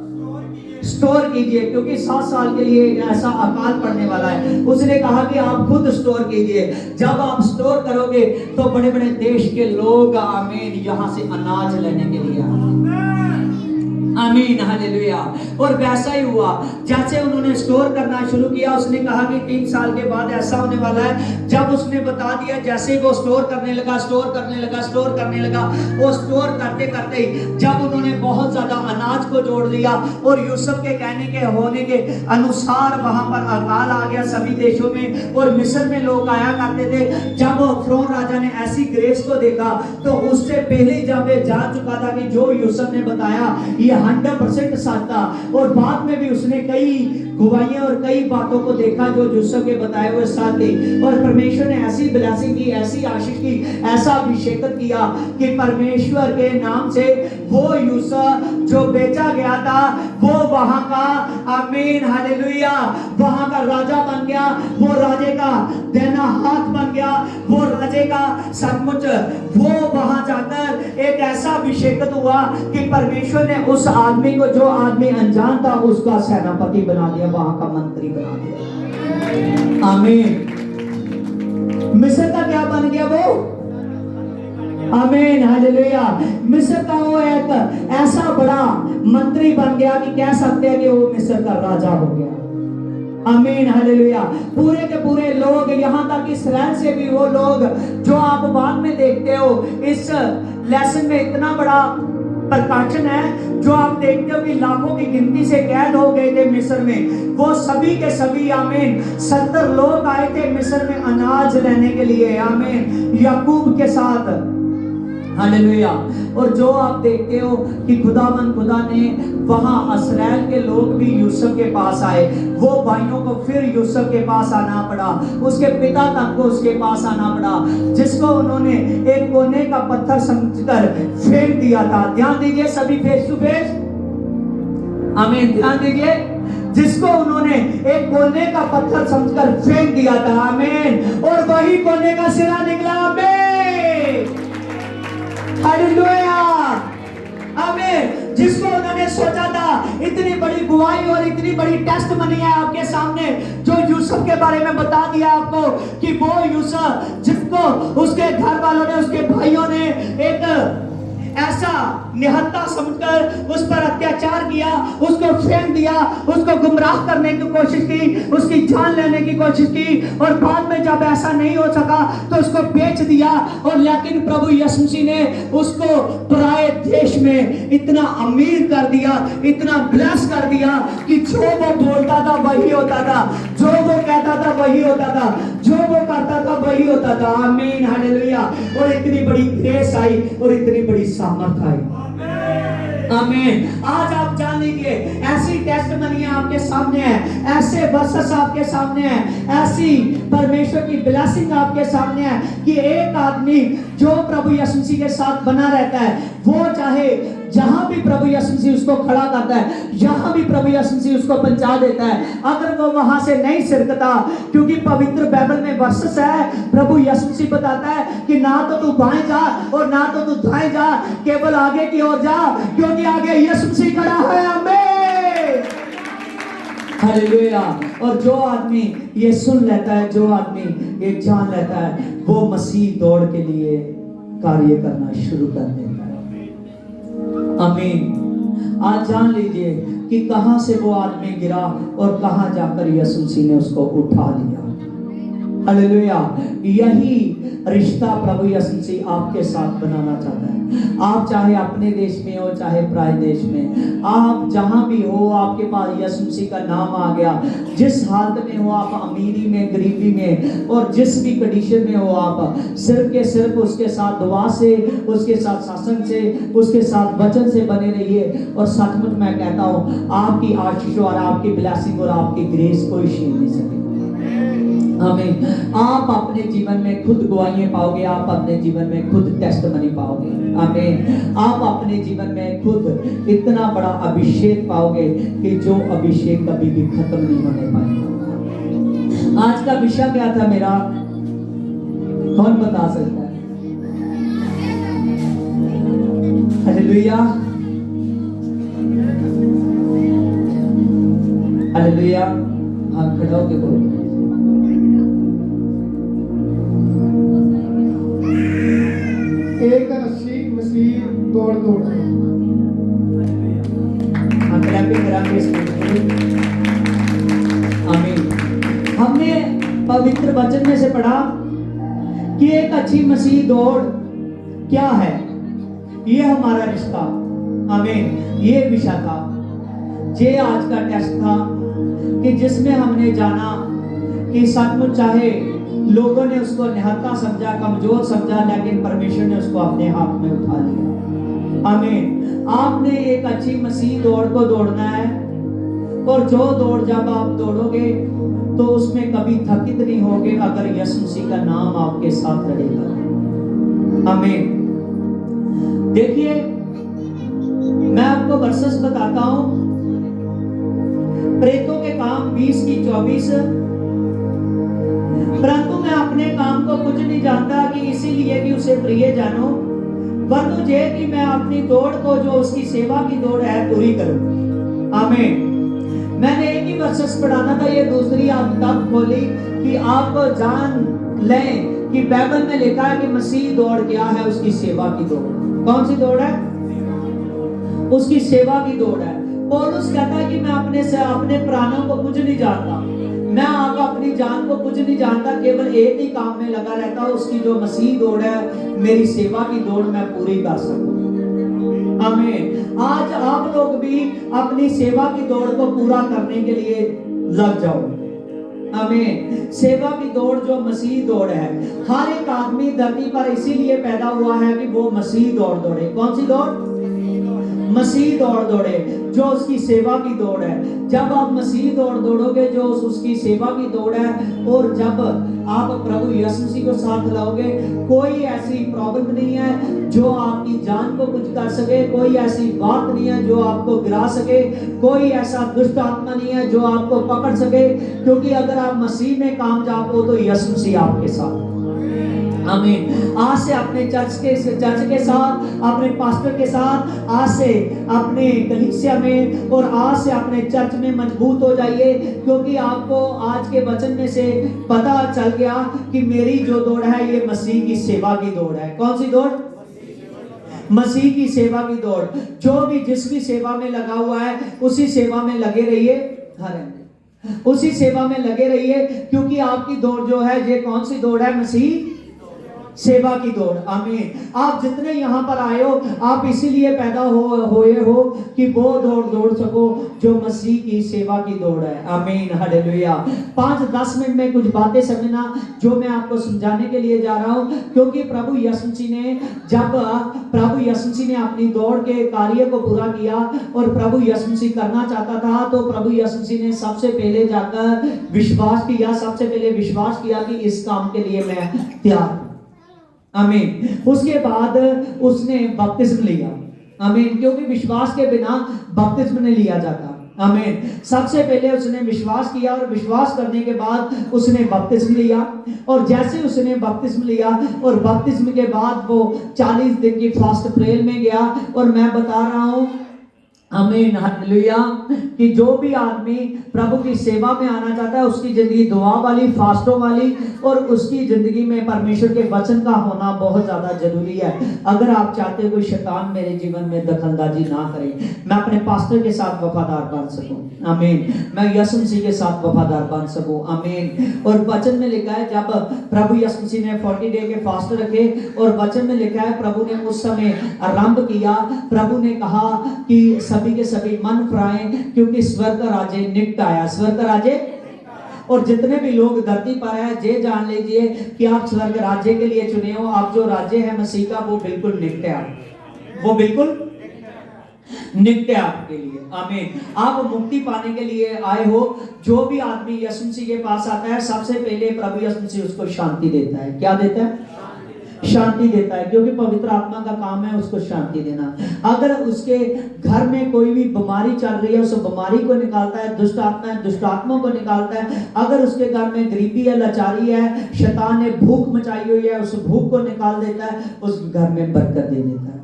स्टोर कीजिए, क्योंकि 7 साल के लिए ऐसा अकाल पड़ने वाला है। उसने कहा कि आप खुद स्टोर कीजिए। जब आप स्टोर करोगे तो बड़े बड़े देश के लोग आमीन यहाँ से अनाज लेने के लिए आमीन हालेलुया। और वैसा ही हुआ, जैसे उन्होंने स्टोर करना शुरू किया। उसने कहा कि 3 साल के बाद ऐसा होने वाला है। जब उसने बता दिया, जैसे ही वो स्टोर करने लगा, वो स्टोर करते करते जब उन्होंने बहुत ज्यादा अनाज को जोड़ दिया, और यूसुफ के कहने के होने के अनुसार वहां पर अकाल आ गया सभी देशों में, और मिस्र में लोग आया करते थे। जब फिरौन राजा ने ऐसी ग्रेस को देखा, तो उससे पहले जब जान चुका था कि जो यूसुफ ने बताया ये 100% सच था, और बाद में भी उसने कई गवाहियां और कई बातों को देखा जो यूसुफ के बताए हुए सच थे। और परमेश्वर ने ऐसी ब्लेसिंग की, ऐसी आशीष की, ऐसा अभिषेक किया कि परमेश्वर के नाम से वो यूसुफ जो बेचा गया था, वो वहां का आमीन हालेलुया वहां का राजा बन गया। वो राजे का देना हाथ बन गया, वो राजे का सचमुच वो वहां जाकर एक ऐसा अभिषेक हुआ कि परमेश्वर ने उस आदमी को, जो आदमी अनजान था, उसका सेनापति बना दिया, वहां का मंत्री बना दिया। आमीन। मिस्र का क्या बन गया वो? आमीन हालेलुया। मिस्र का वो एक ऐसा बड़ा मंत्री बन गया कि कह सकते हैं कि वो मिस्र का राजा हो गया। आमीन हालेलुया। पूरे के पूरे लोग, यहाँ तक इस्राएल से भी वो लोग जो आप बाद में देखते हो, इस लेसन में इतना बड़ा प्रकाशन है, जो आप देखते हो कि लाखों की गिनती से कैद हो गए थे मिस्र में, वो सभी के सभी आमीन 70 लोग आए थे मिस्र में अनाज लेने के लिए। आमीन। याकूब के साथ हालेलुया। और जो आप देखते हो कि खुदा ने वहां इस्राएल के लोग भी यूसुफ के पास आए, वो भाइयों को फिर यूसुफ के पास आना पड़ा, उसके पिता तक को उसके पास आना पड़ा, जिसको उन्होंने एक कोने का पत्थर समझकर फेंक दिया था। ध्यान दीजिए सभी, फेस टू फेस आमीन, ध्यान दीजिए, जिसको उन्होंने एक कोने का पत्थर समझकर फेंक दिया था। आमीन। और वही कोने का सिरा निकला। आमीन हालेलुया। आमीन। जिसको उन्होंने सोचा था, इतनी बड़ी गवाही और इतनी बड़ी टेस्ट बनी है आपके सामने, जो यूसुफ के बारे में बता दिया आपको कि वो यूसुफ जिसको उसके घर वालों ने, उसके भाइयों ने एक ऐसा निहत्था समझकर उस पर अत्याचार किया, उसको फेंक दिया, उसको गुमराह करने की कोशिश की, उसकी जान लेने की कोशिश की, और बाद में जब ऐसा नहीं हो सका तो उसको बेच दिया। और लेकिन प्रभु यीशु मसीह ने उसको पराए देश में इतना अमीर कर दिया, इतना ब्लेस कर दिया कि जो वो बोलता था वही होता था, जो वो करता था वही होता था, जो वो करता था वही होता था। आमीन, हालेलुया। और इतनी बड़ी ग्रेस आई और इतनी बड़ी सामर्थ आई। आमीन। आज आप जान लीजिए, ऐसी टेस्टमनियां आपके सामने है, ऐसे वर्सेस आपके सामने है, ऐसी परमेश्वर की ब्लेसिंग आपके सामने है कि एक आदमी जो प्रभु यीशु मसीह के साथ बना रहता है, वो चाहे जहां भी प्रभु यीशु मसीह उसको खड़ा करता है, जहां भी प्रभु यीशु मसीह उसको पहुंचा देता है, अगर वो वहां से नहीं सिरकता, क्योंकि पवित्र बाइबल में वर्सेस है, प्रभु यीशु मसीह बताता है कि ना तो तू बाएं जा और ना तो तू दाएं जा, केवल आगे की ओर जा, क्योंकि आगे यीशु मसीह खड़ा है। आमीन, हालेलुया। और जो आदमी ये सुन लेता है, जो आदमी ये जान लेता है, वो मसीह दौड़ के लिए कार्य करना शुरू कर देता है। आमीन। आज जान लीजिए कि कहां से वो आदमी गिरा और कहां जाकर यीशु मसीह ने उसको उठा लिया। हालेलुया। यही रिश्ता प्रभु यीशु मसीह आपके साथ बनाना चाहता है। आप चाहे अपने देश में हो, चाहे पराए देश में, आप जहां भी हो, आपके पास यीशु मसीह का नाम आ गया, जिस हालत में हो आप, अमीरी में, गरीबी में, और जिस भी कंडीशन में हो आप, सिर्फ के सिर्फ उसके साथ दुआ से, उसके साथ सत्संग से, उसके साथ वचन से बने रहिए। और सचमुच मैं कहता हूं, आपकी आशीष और आपकी ब्लेसिंग और आपकी ग्रेस कोई छीन नहीं सकेगा। आमीन। आप अपने जीवन में खुद गवाहियां पाओगे, आप अपने जीवन में खुद टेस्टमनी पाओगे। आमीन। आप अपने जीवन में खुद इतना बड़ा अभिषेक पाओगे कि जो अभिषेक कभी भी खत्म नहीं होने पाएगा। आज का विषय क्या था मेरा, कौन बता सकता है? Hallelujah, hallelujah. हाथ खड़ा होके बोलो। एक रस्सी मसीह दौड़ दौड़। आमीन। हमने पवित्र वचन में से पढ़ा कि एक अच्छी मसीह दौड़ क्या है, ये हमारा रिश्ता। आमीन। ये विषय था, ये आज का टेस्ट था कि जिसमें हमने जाना कि सचमुच चाहे लोगों ने उसको निहत्था समझा, कमजोर समझा, लेकिन परमेश्वर ने उसको अपने हाथ में उठा लिया। आमीन। आपने एक अच्छी मसीह दौड़ को दौड़ना है, और जो दौड़ जब आप दौड़ोगे तो उसमें कभी थकित नहीं होगे अगर यीशु मसीह का नाम आपके साथ रहेगा। आमीन। देखिए, मैं आपको वर्सेस बताता हूं, प्रेतों के काम 20 की 24। परंतु मैं अपने काम को कुछ नहीं जानता कि इसीलिए कि उसे प्रिय जानो, परंतु ये कि मैं अपनी दौड़ को, जो उसकी सेवा की दौड़ है, पूरी करूं। आमीन। मैंने एक ही वर्सेस पढ़ाना था, ये दूसरी आप तब खोली कि आप जान लें कि बाइबल में लिखा है कि मसीह दौड़ क्या है, उसकी सेवा की दौड़। कौन सी दौड़ है? उसकी सेवा की दौड़ है। पौलुस कहता है कि मैं अपने प्राणों को कुछ नहीं जानता, मैं आप अपनी जान को कुछ नहीं जानता, केवल एक ही काम में लगा रहता हूं, उसकी जो मसीह दौड़ है, मेरी सेवा की दौड़ मैं पूरी कर सकूं। आमीन। आज आप लोग भी अपनी सेवा की दौड़ को पूरा करने के लिए लग जाओ। आमीन। सेवा की दौड़ जो मसीह दौड़ है, हर एक आदमी धरती पर इसीलिए पैदा हुआ है कि वो मसीह दौड़ दौड़े। कौन सी दौड़? मसीह दौड़ दौड़े, जो उसकी सेवा की दौड़ है। जब आप मसीह दौड़ दौड़ोगे, जो उसकी सेवा की दौड़ है, और जब आप प्रभु यीशु मसीह को साथ लाओगे, कोई ऐसी प्रॉब्लम नहीं है जो आपकी जान को कुछ कर सके, कोई ऐसी बात नहीं है जो आपको गिरा सके, कोई ऐसा दुष्ट आत्मा नहीं है जो आपको पकड़ सके, क्योंकि अगर आप मसीह में कामयाब हो तो यीशु मसीह आपके साथ। आमीन। आज से अपने चर्च के साथ, अपने पास्टर के साथ, आज से अपने कलीसिया में और आज से अपने चर्च में मजबूत हो जाइए, क्योंकि आपको आज के वचन में से पता चल गया कि मेरी जो दौड़ है ये मसीह की सेवा की दौड़ है। कौन सी दौड़? मसीह की सेवा की दौड़। जो भी जिस भी सेवा में लगा हुआ है उसी सेवा में लगे रहिए, उसी सेवा में लगे रहिए, क्योंकि आपकी दौड़ जो है, ये कौन सी दौड़ है? मसीह। सेवा की दौड़। आमीन। आप जितने यहाँ पर आए हो, आप इसीलिए पैदा होए हो कि वो दौड़ दौड़ सको जो मसीह की सेवा की दौड़ है। आमीन हालेलुया। 5-10 मिनट में कुछ बातें समझना जो मैं आपको समझाने के लिए जा रहा हूँ, क्योंकि प्रभु यीशु मसीह ने जब प्रभु यीशु मसीह ने अपनी दौड़ के कार्य को पूरा किया और प्रभु यीशु मसीह करना चाहता था, तो प्रभु यीशु मसीह ने सबसे पहले जाकर विश्वास किया, सबसे पहले विश्वास किया कि इस काम के लिए मैं तैयार हूं। आमीन। उसके बाद उसने बपतिस्म लिया। आमीन। क्योंकि विश्वास के बिना बपतिस्म नहीं लिया जाता। आमीन। सबसे पहले उसने विश्वास किया और विश्वास करने के बाद उसने बपतिस्म लिया, और जैसे उसने बपतिस्म लिया और बपतिस्म के बाद वो 40 दिन की फास्ट प्रेयर में गया। और मैं बता रहा हूं, आमीन हालेलुया, कि जो भी आदमी प्रभु की सेवा में आना चाहता है उसकी जिंदगी दुआ वाली, फास्टों वाली, और उसकी जिंदगी में परमेश्वर के वचन का होना बहुत ज्यादा जरूरी है। अगर आप चाहते हो कोई शैतान मेरे जीवन में दखलंदाजी ना करे, मैं अपने पास्टर के साथ वफादार बन सकूं। आमीन। मैं यीशु मसीह के साथ वफादार बन सकूं। आमीन। और वचन में लिखा है जब प्रभु यीशु मसीह ने 40 डे के फास्ट रखे, और वचन में लिखा है प्रभु ने उस समय आरंभ किया, प्रभु ने कहा कि सभी के सभी मन फिराएं क्योंकि स्वर्ग का राज्य निकट आया। स्वर्ग का राज्य, और जितने भी लोग धरती पर है जे जान लीजिए कि आप स्वर्ग राज्य के लिए चुने हो। आप जो राज्य है मसीह का वो बिल्कुल निकट है, वो बिल्कुल नित्य आपके लिए। आमीन। आप मुक्ति पाने के लिए आए हो। जो भी आदमी यीशु मसीह के पास आता है सबसे पहले प्रभु यीशु मसीह उसको शांति देता है। क्या देता है? शांति देता है, क्योंकि पवित्र आत्मा का काम है उसको शांति देना। अगर उसके घर में कोई भी बीमारी चल रही है उस बीमारी को निकालता है, दुष्ट आत्मा है दुष्ट आत्मा को निकालता है। अगर उसके घर में गरीबी है, लाचारी है, शैतान ने भूख मचाई हुई है, उस भूख को निकाल देता है, उस घर में बरकत दे देता है।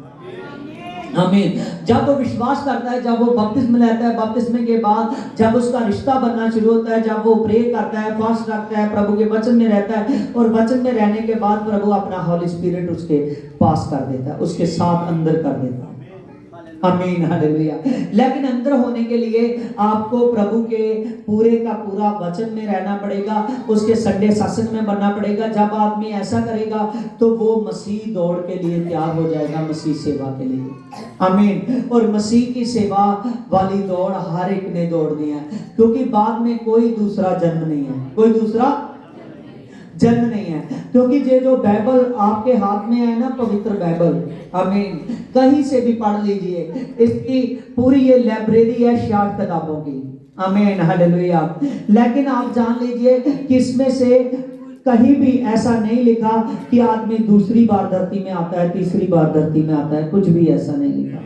आमीन। जब वो विश्वास करता है, जब वो बपतिस्म लेता है, बपतिस्म के बाद जब उसका रिश्ता बनना शुरू होता है, जब वो प्रे करता है, फास्ट रखता है, प्रभु के वचन में रहता है, और वचन में रहने के बाद प्रभु अपना हॉली स्पिरिट उसके पास कर देता है, उसके साथ अंदर कर देता है। आमीन हालेलुया। लेकिन अंदर होने के लिए आपको प्रभु के पूरे का पूरा वचन में रहना पड़ेगा, उसके संडे सत्संग में बनना पड़ेगा। जब आदमी ऐसा करेगा तो वो मसीह दौड़ के लिए तैयार हो जाएगा, मसीह सेवा के लिए। आमीन। और मसीह की सेवा वाली दौड़ हर एक ने दौड़नी है, क्योंकि बाद में कोई दूसरा जन्म नहीं है, कोई दूसरा जन्म नहीं है। क्योंकि ये जो बाइबल आपके हाथ में है ना, पवित्र बाइबल, आमीन, कहीं से भी पढ़ लीजिए, इसकी पूरी ये लाइब्रेरी है 60 किताबों की। आमीन हालेलुया। लेकिन आप जान लीजिए कि इसमें से कहीं भी ऐसा नहीं लिखा कि आदमी दूसरी बार धरती में आता है, तीसरी बार धरती में आता है, कुछ भी ऐसा नहीं लिखा।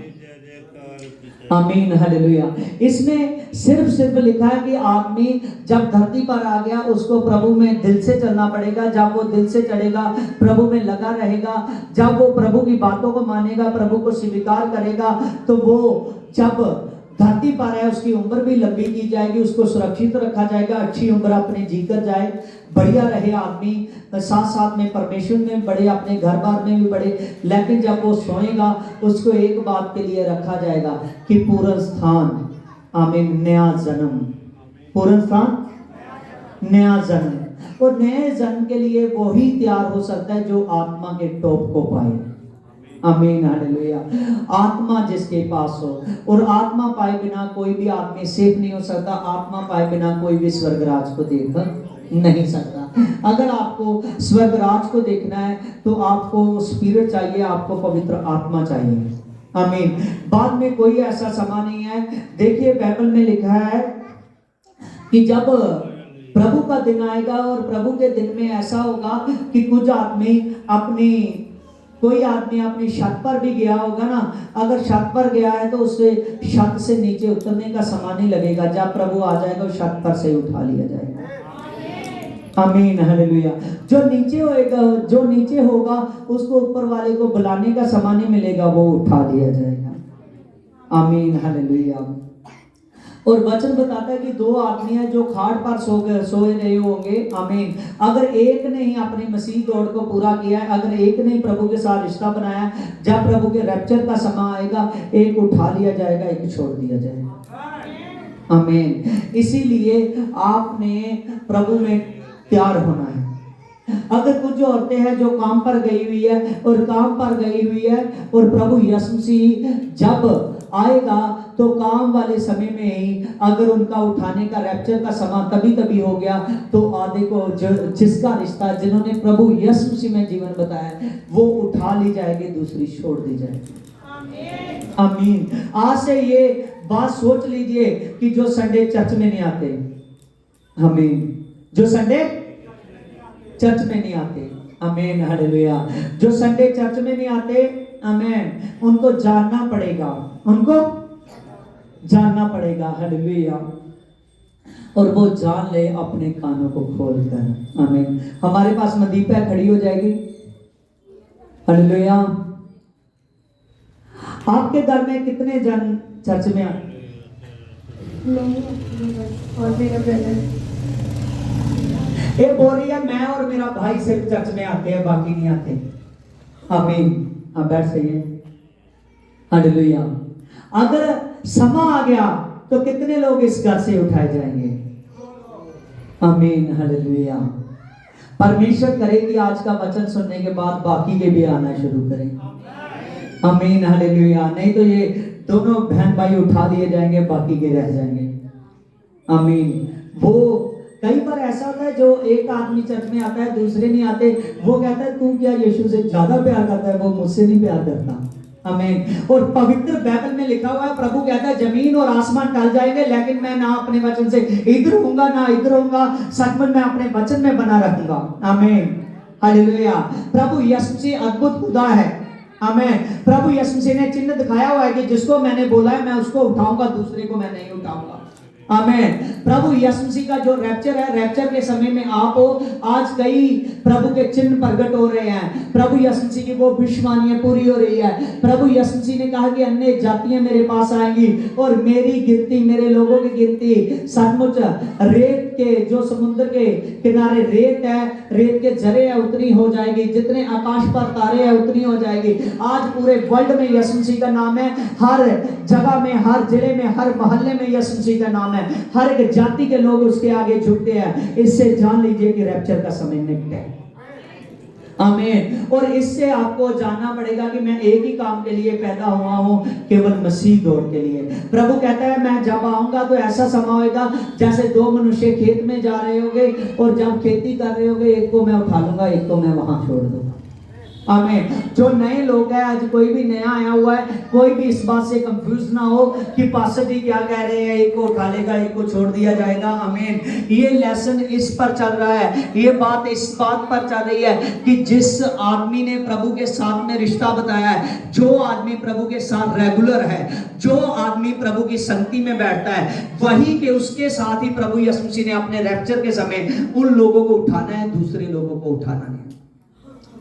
आमीन हालेलुया। इसमें सिर्फ लिखा है कि आदमी जब धरती पर आ गया उसको प्रभु में दिल से चलना पड़ेगा। जब वो दिल से चलेगा, प्रभु में लगा रहेगा, जब वो प्रभु की बातों को मानेगा, प्रभु को स्वीकार करेगा, तो वो जब धरती पर है उसकी उम्र भी लंबी की जाएगी, उसको सुरक्षित रखा जाएगा, अच्छी उम्र अपनी जीकर जाए, बढ़िया रहे आदमी, साथ साथ में परमेश्वर में बढ़े, अपने घर बार में भी बढ़े। लेकिन जब वो सोएगा उसको एक बात के लिए रखा जाएगा कि पूर्ण स्थान, आमीन, नया जन्म, पूर्ण स्थान, नया जन्म। और नए जन्म के लिए वो ही तैयार हो सकता है जो आत्मा के टॉप को पाए। आमीन हालेलुया। आत्मा जिसके पास हो, और आत्मा पाए बिना कोई भी आदमी सेफ नहीं हो सकता। आत्मा पाए बिना कोई भी स्वर्गराज को देख नहीं सकता। अगर आपको स्वर्गराज को देखना है तो आपको स्पिरिट चाहिए, आपको पवित्र आत्मा चाहिए। आमीन। बाद में कोई ऐसा समा नहीं है। देखिए बाइबल में लिखा है कि जब प्रभु का दिन आएगा, और प्रभु के दिन में ऐसा होगा कि कुछ आदमी कोई आदमी अपनी छत पर भी गया होगा ना, अगर छत पर गया है तो उसे छत से नीचे उतरने का समय नहीं लगेगा। जब प्रभु आ जाएगा छत पर से उठा लिया जाएगा। आमीन हालेलुया। जो नीचे होगा उसको ऊपर वाले को बुलाने का समय नहीं मिलेगा, वो उठा लिया जाएगा। आमीन हालेलुया। और वचन बताता है कि 2 आदमी हैं जो खाट पर सोए रहे होंगे। आमीन। अगर एक ने ही अपनी मसीह दौड़ को पूरा किया है, अगर एक ने ही प्रभु के साथ रिश्ता बनाया, जब प्रभु के रैप्चर का समय आएगा एक उठा लिया जाएगा, एक छोड़ दिया जाएगा। आमीन। इसीलिए आपने प्रभु में तैयार होना है। अगर कुछ औरतें हैं जो काम पर गई हुई है और काम पर गई हुई है और प्रभु यीशु मसीह जब आएगा तो काम वाले समय में ही अगर उनका उठाने का रैप्चर का समय तभी तभी हो गया तो आधे को जिसका रिश्ता जिन्होंने प्रभु यीशु मसीह में जीवन बताया वो उठा ली जाएगी, दूसरी छोड़ दी जाएगी। आमीन। आज से ये बात सोच लीजिए कि जो संडे चर्च में नहीं आते, आमीन, जो संडे चर्च में नहीं आते, आमीन, हालेलुया, जो संडे चर्च में नहीं आते, आमीन, उनको जानना पड़ेगा, उनको जानना पड़ेगा, हालेलुया, और वो जान ले अपने कानों को खोल कर। आमीन। हमारे पास मदीपा खड़ी हो जाएगी, हालेलुया। आपके घर में कितने जन चर्च में आए? और मेरा ब्रदर ये बोल रही है मैं और मेरा भाई सिर्फ चर्च में आते हैं, बाकी नहीं आते। आमीन। आप बैठ सही है, हालेलुया। अगर समा आ गया तो कितने लोग इस घर से उठाए जाएंगे? आमीन, हालेलुया। परमेश्वर करे कि आज का वचन सुनने के बाद बाकी के भी आना शुरू करें। आमीन, हालेलुया। नहीं तो ये दोनों बहन भाई उठा दिए जाएंगे, बाकी के रह जाएंगे। आमीन। वो कई बार ऐसा होता है जो एक आदमी चर्च में आता है, दूसरे नहीं आते, वो कहता है तू क्या यीशु से ज्यादा प्यार करता है, वो मुझसे नहीं प्यार करता। आमीन। और पवित्र बाइबल में लिखा हुआ है, प्रभु कहता है जमीन और आसमान टल जाएंगे लेकिन मैं ना अपने वचन से इधर होऊंगा ना इधर होऊंगा, सचमुच मैं अपने वचन में बना रहूंगा। आमीन, हालेलुया। प्रभु यीशु मसीह अद्भुत खुदा है। आमीन। प्रभु यीशु मसीह ने चिन्ह दिखाया हुआ है कि जिसको मैंने बोला है मैं उसको उठाऊंगा, दूसरे को मैं नहीं उठाऊंगा। आमीन। प्रभु यीशु मसीह का जो रैप्चर है, रैप्चर के समय में आप हो, आज कई प्रभु के चिन्ह प्रकट हो रहे हैं। प्रभु यीशु मसीह की वो भविष्यवाणियां पूरी हो रही है। प्रभु यीशु मसीह ने कहा कि अन्य जातियां मेरे पास आएंगी और मेरी गिनती, मेरे लोगों की गिनती सचमुच रेत के, जो समुद्र के किनारे रेत है, रेत के जरे है उतनी हो जाएगी, जितने आकाश पर तारे हैं उतनी हो जाएगी। आज पूरे वर्ल्ड में यीशु मसीह का नाम है, हर जगह में, हर जिले में, हर मोहल्ले में यीशु मसीह का नाम है। हर एक जाति के लोग उसके आगे झुकते हैं। इससे जान लीजिए कि रैप्चर का समय निकट है। आमीन। और इससे आपको जानना पड़ेगा कि मैं एक ही काम के लिए पैदा हुआ हूं, केवल मसीह दौड़ के लिए। प्रभु कहता है मैं जब आऊंगा तो ऐसा समय होगा जैसे दो मनुष्य खेत में जा रहे होंगे और जब खेती कर रहे होंगे, एक को मैं उठा लूंगा, एक को मैं वहां छोड़ दूंगा। आमीन। जो नए लोग हैं, आज कोई भी नया आया हुआ है, कोई भी इस बात से कंफ्यूज ना हो कि पास्टर जी क्या कह रहे हैं, एक को उठा लेगा, एक को छोड़ दिया जाएगा। आमीन। ये लेसन इस पर चल रहा है, ये बात इस बात पर चल रही है कि जिस आदमी ने प्रभु के साथ में रिश्ता बताया है, जो आदमी प्रभु के साथ रेगुलर है, जो आदमी प्रभु की संगति में बैठता है, वही के उसके साथ ही प्रभु यीशु मसीह ने अपने रैप्चर के समय उन लोगों को उठाना है, दूसरे लोगों को उठाना नहीं।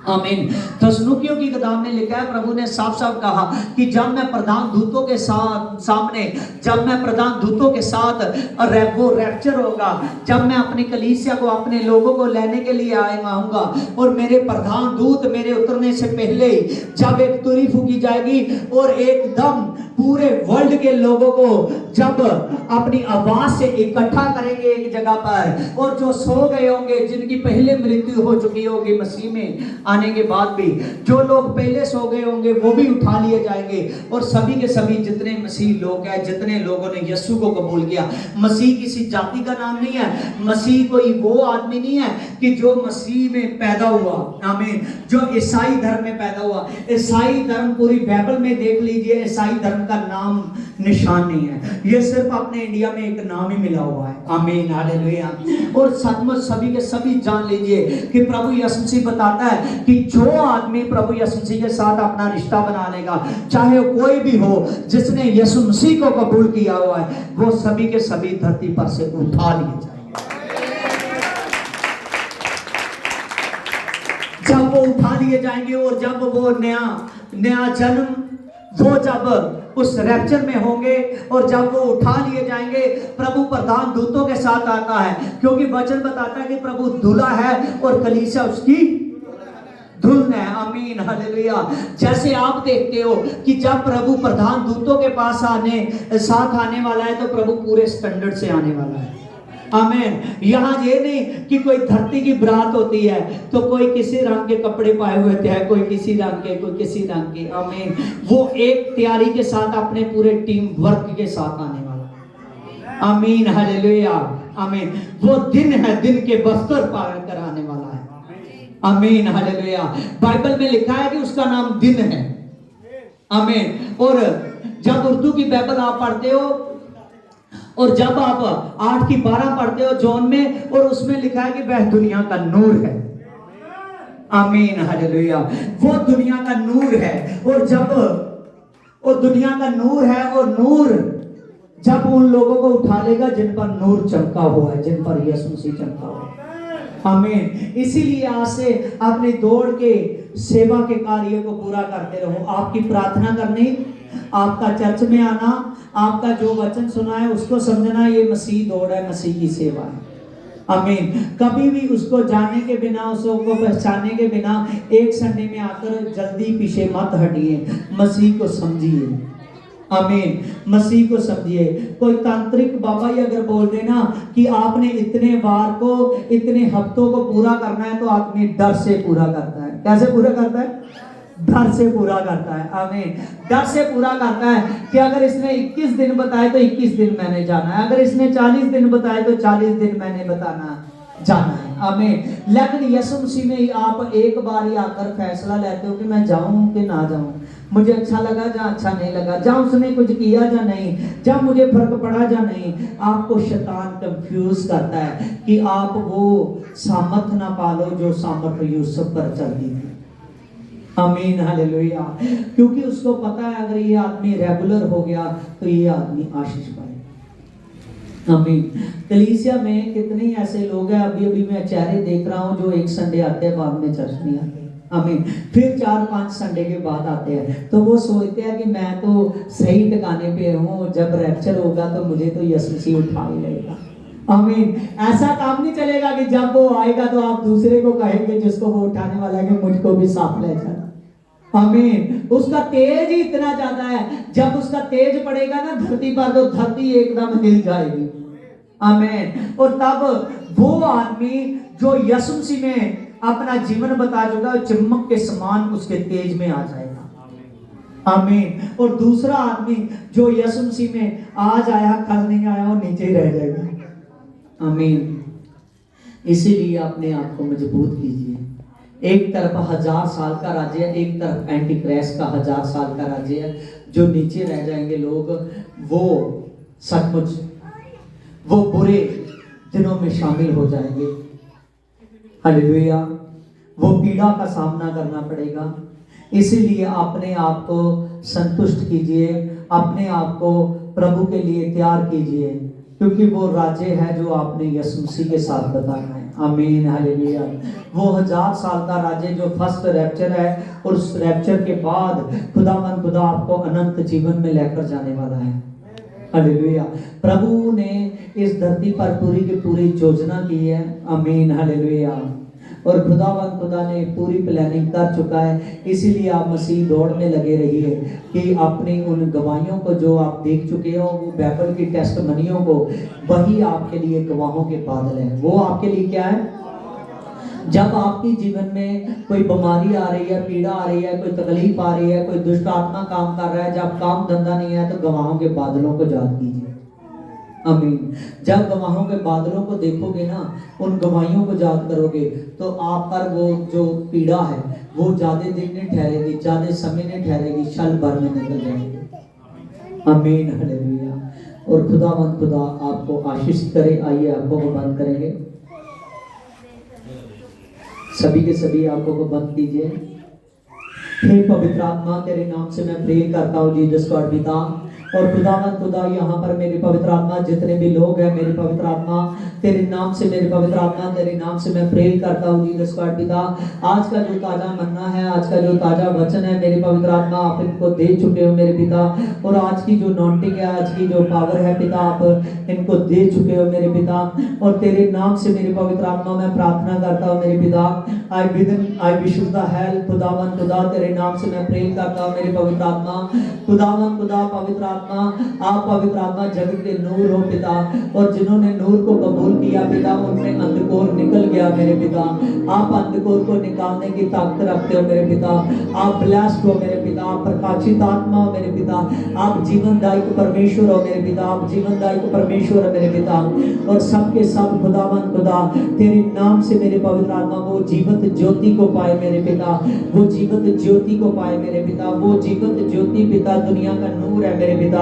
आमीन। थस्सलुनीकियों की किताब में लिखा है, प्रभु ने साफ साफ कहा कि जब मैं प्रधान दूतों के सामने, जब मैं प्रधान दूतों के साथ वो रैप्चर होगा, जब मैं अपनी कलीसिया को, अपने लोगों को लेने के लिए आऊंगा और मेरे प्रधान दूत मेरे उतरने से पहले ही जब एक तुरी फूकी जाएगी और एकदम पूरे वर्ल्ड के लोगों को जब अपनी आवाज से इकट्ठा करेंगे एक जगह पर, और जो सो गए होंगे, जिनकी पहले मृत्यु हो चुकी होगी मसीह में आने के बाद भी, जो लोग पहले सो गए होंगे वो भी उठा लिए जाएंगे। और सभी के सभी जितने मसीह लोग हैं, जितने लोगों ने यीशु को कबूल किया, मसीह किसी जाति का नाम नहीं है, मसीह कोई वो आदमी नहीं है कि जो मसीह में पैदा हुआ। आमीन। जो ईसाई धर्म में पैदा हुआ, ईसाई धर्म पूरी बाइबल में देख लीजिए, ईसाई धर्म का नाम निशान नहीं है, ये सिर्फ अपने इंडिया में एक नाम ही मिला हुआ है। आमीन, हालेलुया। और सचमुच सभी के सभी जान लीजिए कि प्रभु यीशु मसीह बताता है कि जो आदमी प्रभु यीशु मसीह के साथ अपना रिश्ता बना लेगा, चाहे कोई भी हो, जिसने यीशु मसीह को कबूल किया हुआ है, वो सभी के सभी धरती पर से उठा लिए जाएंगे। जब वो उठा लिए जाएंगे और जब वो नया जन्म, वो जब उस रैप्चर में होंगे और जब वो उठा लिए जाएंगे, प्रभु प्रधान दूतों के साथ आता है, क्योंकि वचन बताता है कि प्रभु दूल्हा है और कलीसिया उसकी दुल्हन है। आमीन, हालेलुया। जैसे आप देखते हो कि जब प्रभु प्रधान दूतों के पास साथ आने वाला है, तो प्रभु पूरे स्टैंडर्ड से आने वाला है। आमीन। यहाँ ये नहीं कि कोई धरती की बरात होती है तो कोई किसी रंग के कपड़े पाए हुए थे, कोई किसी रंग के, कोई किसी रंग के। आमीन। वो एक तैयारी के साथ अपने पूरे टीम वर्क के साथ आने वाला। आमीन, हालेलुया, आमीन। वो दिन है, दिन के वस्त्र पालन कराने वाला है। आमीन, हालेलुया। बाइबल में लिखा है कि उसका नाम दिन है। आमीन। और जब उर्दू की बाइबल आप पढ़ते हो और जब आप 8 की 12 पढ़ते हो जॉन में, और उसमें लिखा है कि वह दुनिया का नूर है। आमीन, हालेलुया। वो दुनिया का नूर है। और जब वो दुनिया का नूर है, वो नूर जब उन लोगों को उठा लेगा जिन पर नूर चमका हुआ है, जिन पर यीशु मसीह चमका हुआ है। आमीन। इसीलिए आज से अपनी दौड़ के सेवा के कार्य को पूरा करते रहो। आपकी प्रार्थना करनी, आपका चर्च में आना, आपका जो वचन सुना है उसको समझना, ये मसीह दौड़ है, मसीह की सेवा है। आमीन। कभी भी उसको जानने के बिना, उसको पहचानने के बिना एक संडे में आकर जल्दी पीछे मत हटिए, मसीह को समझिए। आमीन। मसीह को समझिए। कोई तांत्रिक बाबा ही अगर बोल देना कि आपने इतने बार को, इतने हफ्तों को पूरा करना है, तो आदमी डर से पूरा करता है। कैसे पूरा करता है? डर से पूरा करता है। आमीन। डर से पूरा करता है कि अगर इसने 21 दिन बताए तो 21 दिन मैंने जाना है, अगर इसने 40 दिन बताए तो 40 दिन मैंने बताना जाना है। आमीन। लेकिन यीशु मसीह में आप एक बार ही आकर फैसला लेते हो कि मैं जाऊं कि ना जाऊं, मुझे अच्छा लगा या अच्छा नहीं लगा, जहाँ उसने कुछ किया या नहीं, जहाँ मुझे फर्क पड़ा या नहीं। आपको शैतान कंफ्यूज करता है कि आप वो सामर्थ ना पालो जो सामर्थ यूसुफ पर चलती थी। आमीन, हालेलुया। क्योंकि उसको पता है अगर ये आदमी रेगुलर हो गया तो ये आदमी आशीष पाएगा। आमीन। कलीसिया में कितने ऐसे लोग हैं, अभी अभी मैं चेहरे देख रहा हूँ जो एक संडे आते हैं, बाद में चर्च नहीं आते। आमीन। फिर 4-5 संडे के बाद आते हैं, तो वो सोचते हैं कि मैं तो सही ठिकाने पे हूँ, जब रैप्चर होगा तो मुझे तो यीशु मसीह उठा ही लेगा। आमीन। ऐसा काम नहीं चलेगा कि जब वो आएगा तो आप दूसरे को कहेंगे जिसको वो उठाने वाला है कि मुझको भी साथ ले जाना। आमीन। उसका तेज ही इतना ज्यादा है, जब उसका तेज पड़ेगा ना धरती पर तो धरती एकदम हिल जाएगी। आमीन। और तब वो आदमी जो यीशु मसीह में अपना जीवन बता चुका, चिमक के समान उसके तेज में आ जाएगा। आमीन। और दूसरा आदमी जो यीशु मसीह में आज आया कल नहीं आया, वो नीचे ही रह जाएगा। आमीन। इसीलिए अपने आप को मजबूत कीजिए। एक तरफ 1000 साल का राज्य है, एक तरफ एंटी क्राइस्ट का 1000 साल का राज्य है। जो नीचे रह जाएंगे लोग, वो सचमुच वो बुरे दिनों में शामिल हो जाएंगे। हालेलुया। वो पीड़ा का सामना करना पड़ेगा। इसीलिए अपने आप को संतुष्ट कीजिए, अपने आप को प्रभु के लिए तैयार कीजिए, क्योंकि वो राज्य है जो आपने यीशु मसीह के साथ बताना है। आमीन, हालेलुया। वो 1000 साल का राज्य जो फर्स्ट रैप्चर है, और उस रैप्चर के बाद खुदा आपको अनंत जीवन में लेकर जाने वाला है। हालेलुया। प्रभु ने इस धरती पर पूरी की पूरी योजना की है। आमीन, हालेलुया। और खुदा ने पूरी प्लानिंग कर चुका है। इसीलिए आप मसीह दौड़ में लगे रहिए कि अपनी उन गवाहियों को जो आप देख चुके हो, वो बाइबल की टेस्टमनियों को, वही आपके लिए गवाहों के बादल है। वो आपके लिए क्या है? जब आपके जीवन में कोई बीमारी आ रही है, पीड़ा आ रही है, कोई तकलीफ आ रही है, कोई दुष्ट आत्मा काम कर रहा है, जब काम धंधा नहीं है, तो गवाहों के बादलों को याद कीजिए। आमीन। जब गवाहों के बादलों को देखोगे ना, उन गवाहियों को याद करोगे, तो आप पर वो जो पीड़ा है वो ज्यादा दिन नहीं ठहरेगी, ज्यादा समय नहीं ठहरेगी, क्षण भर में निकल जाएगी। आमीन, हालेलुया। और खुदा आपको आशीष करे। आइए आंखों को बंद करेंगे, सभी के सभी आंखों को बंद कीजिए। हे पवित्र आत्मा, तेरे नाम से मैं प्रे करता हूँ जीसस गॉड पिता। और खुदा यहाँ पर मेरे पवित्र आत्मा जितने भी लोग हैं, मेरे पवित्र आत्मा तेरे नाम से, मेरे पवित्र आत्मा तेरे नाम से मैं प्रे करता हूँ जीसस गॉड पिता। आज का जो ताजा मन्ना है, आज का जो ताजा वचन है, मेरे पवित्र आत्मा आप इनको दे चुके हो मेरे पिता। और आज की जो नॉन्टिंग है, आज की जो पावर है पिता, आप इनको दे चुके हो मेरे पिता। और तेरे नाम से मेरे पवित्र आत्मा मैं प्रार्थना करता हूँ मेरे पिता, I wish you the help खुदावन खुदा तेरे नाम से मैं प्रेम करता हूँ मेरे पवित्र आत्मा खुदावन खुदा पवित्र आत्मा आप पवित्र आत्मा जगत के नूर हो पिता और जिन्होंने नूर को कबूल किया पिता उनमें अंधकोर निकल गया मेरे पिता आप अंधकोर को निकालने की ताकत रखते हो मेरे पिता आप ब्लेस्ड हो मेरे पिता आप प्रकाशित आत्मा हो मेरे पिता आप जीवनदायक परमेश्वर हो मेरे पिता आप जीवनदायक परमेश्वर हो मेरे पिता और सबके सब खुदावन खुदा तेरे नाम से मेरे पवित्र आत्मा वो जीवंत ज्योति को पाए मेरे पिता वो जीवंत ज्योति को पाए मेरे पिता वो जीवंत ज्योति पिता दुनिया का नूर है मेरे पिता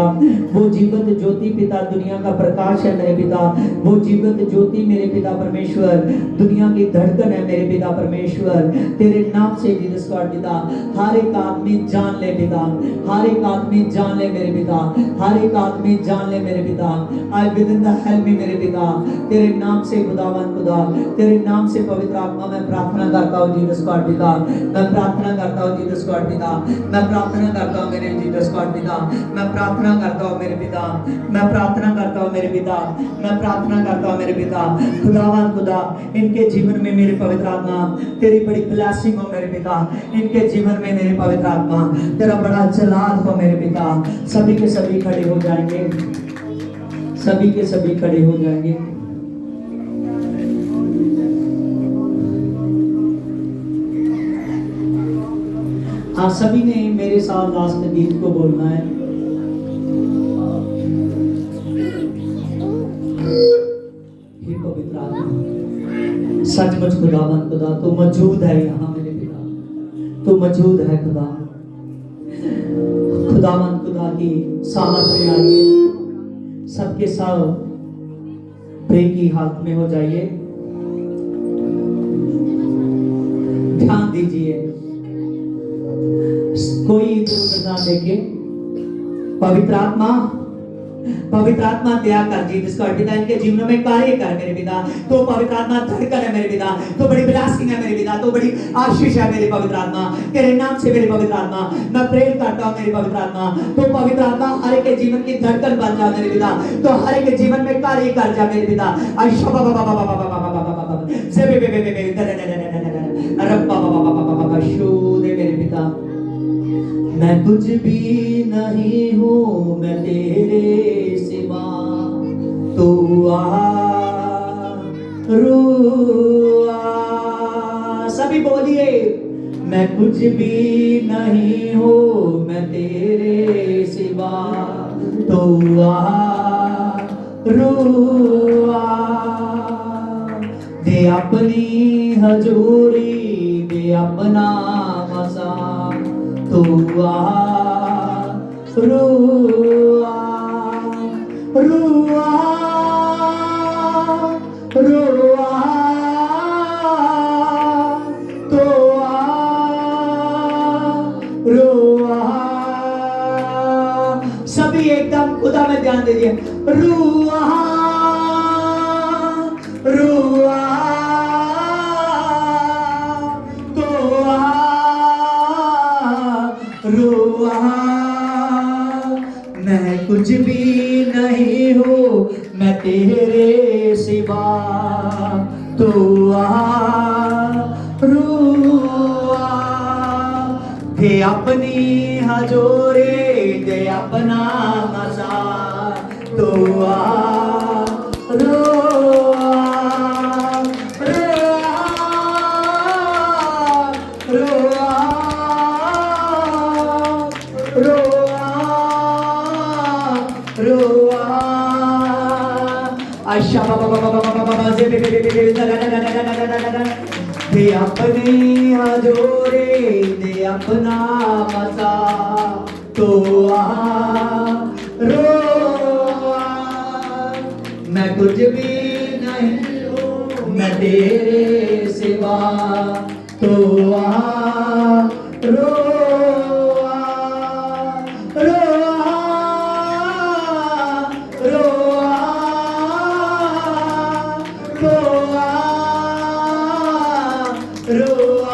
वो जीवंत ज्योति पिता दुनिया का प्रकाश है मेरे पिता वो जीवंत ज्योति मेरे पिता परमेश्वर दुनिया की धड़कन है मेरे पिता परमेश्वर तेरे नाम से जीसस गॉड पिता हर एक आदमी जान ले पिता हर एक आदमी जान ले मेरे पिता हर एक आदमी जान ले मेरे पिता I with in the help me मेरे पिता तेरे नाम से खुदावन खुदा तेरे नाम से पवित्र आत्मा मैं प्रार्थना करता हूँ जीसस गॉड पिता मैं प्रार्थना करता हूँ जीसस गॉड पिता मैं प्रार्थना करता हूँ मेरे जीसस गॉड पिता मैं प्रार्थना करता हूँ मेरे पिता मैं प्रार्थना करता हूँ मेरे पिता मैं प्रार्थना करता हूँ मेरे पिता खुदावन खुदा इनके जीवन में मेरे पवित्र आत्मा तेरी बड़ी ब्लेसिंग हो मेरे पिता इनके जीवन में मेरे पवित्र आत्मा तेरा बड़ा जलाल हो मेरे पिता सभी के सभी खड़े हो जाएंगे सभी के सभी खड़े हो जाएंगे हाँ सभी ने मेरे साथ लास्ट गीत को बोलना है हे पवित्र आत्मा सचमुच खुदावन खुदा तू मौजूद है यहाँ मेरे पिता तू मौजूद है खुदा खुदावन खुदा की सामर्थ में आइए सबके सब प्रे की हालत में हो जाइए ध्यान दीजिए कोई इधर उधर ना देखे पवित्र आत्मा दया कर जीसस गॉड पिता इनके जीवन में कार्य कर मेरे पिता तो पवित्र आत्मा धड़कन है मेरे पिता तो बड़ी ब्लेसिंग है मेरे पिता तो बड़ी आशीष है मेरे पवित्र आत्मा तेरे नाम से मेरे पवित्र आत्मा मैं प्रेर करता हूँ मेरे पवित्र आत्मा तो पवित्र आत्मा हर एक के जीवन की धड़कन बन जा मेरे पिता तो हर एक के जीवन में कार्य कर जा मेरे पिता मेरे पिता मैं कुछ भी नहीं हूँ मैं तेरे सिवा तू रुआ सभी बोलिए मैं कुछ भी नहीं हूँ मैं तेरे सिवा तू रुआ दे अपनी हजूरी दे अपना मसा रुआ रुआ रुआ रुआ तो रुआ सभी एकदम खुदा में ध्यान दीजिए रुआ रुआ रुआ मैं कुछ भी नहीं हूँ मैं तेरे सिवा तो रुआ दे अपनी हजोरे दे अपना मजा तो रुआ दे अपनी हजोरे दे अपना मजा तो रोआ मैं कुछ भी नहीं हूँ मैं तेरे सिवा तो रोआ रोआ रोआ रोआ रोआ रोआ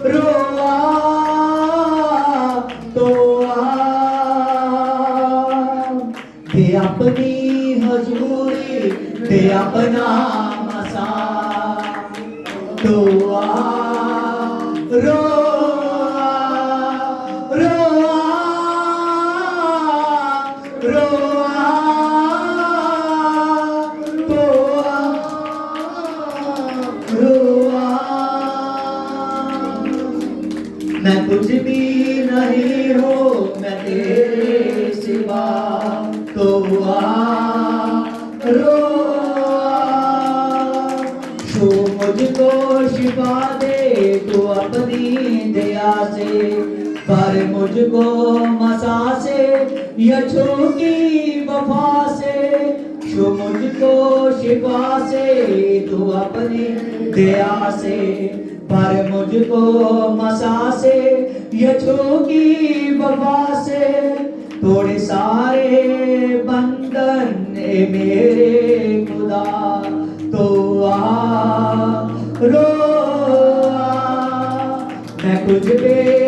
रोआ रोआ दे अपनी हजूरी दे अपना मसा तो रो मैं कुछ भी नहीं हूँ मैं तेरे सिवा तो रो शो मुझको शिफा दे तू अपनी दया से पर मुझको मसा से या छू की वफा से शो मुझको शिफा से तू अपनी दया से पर मुझको मसा से यछो की वफा से थोड़े सारे बंधन ए मेरे खुदा तो रो मैं कुछ भी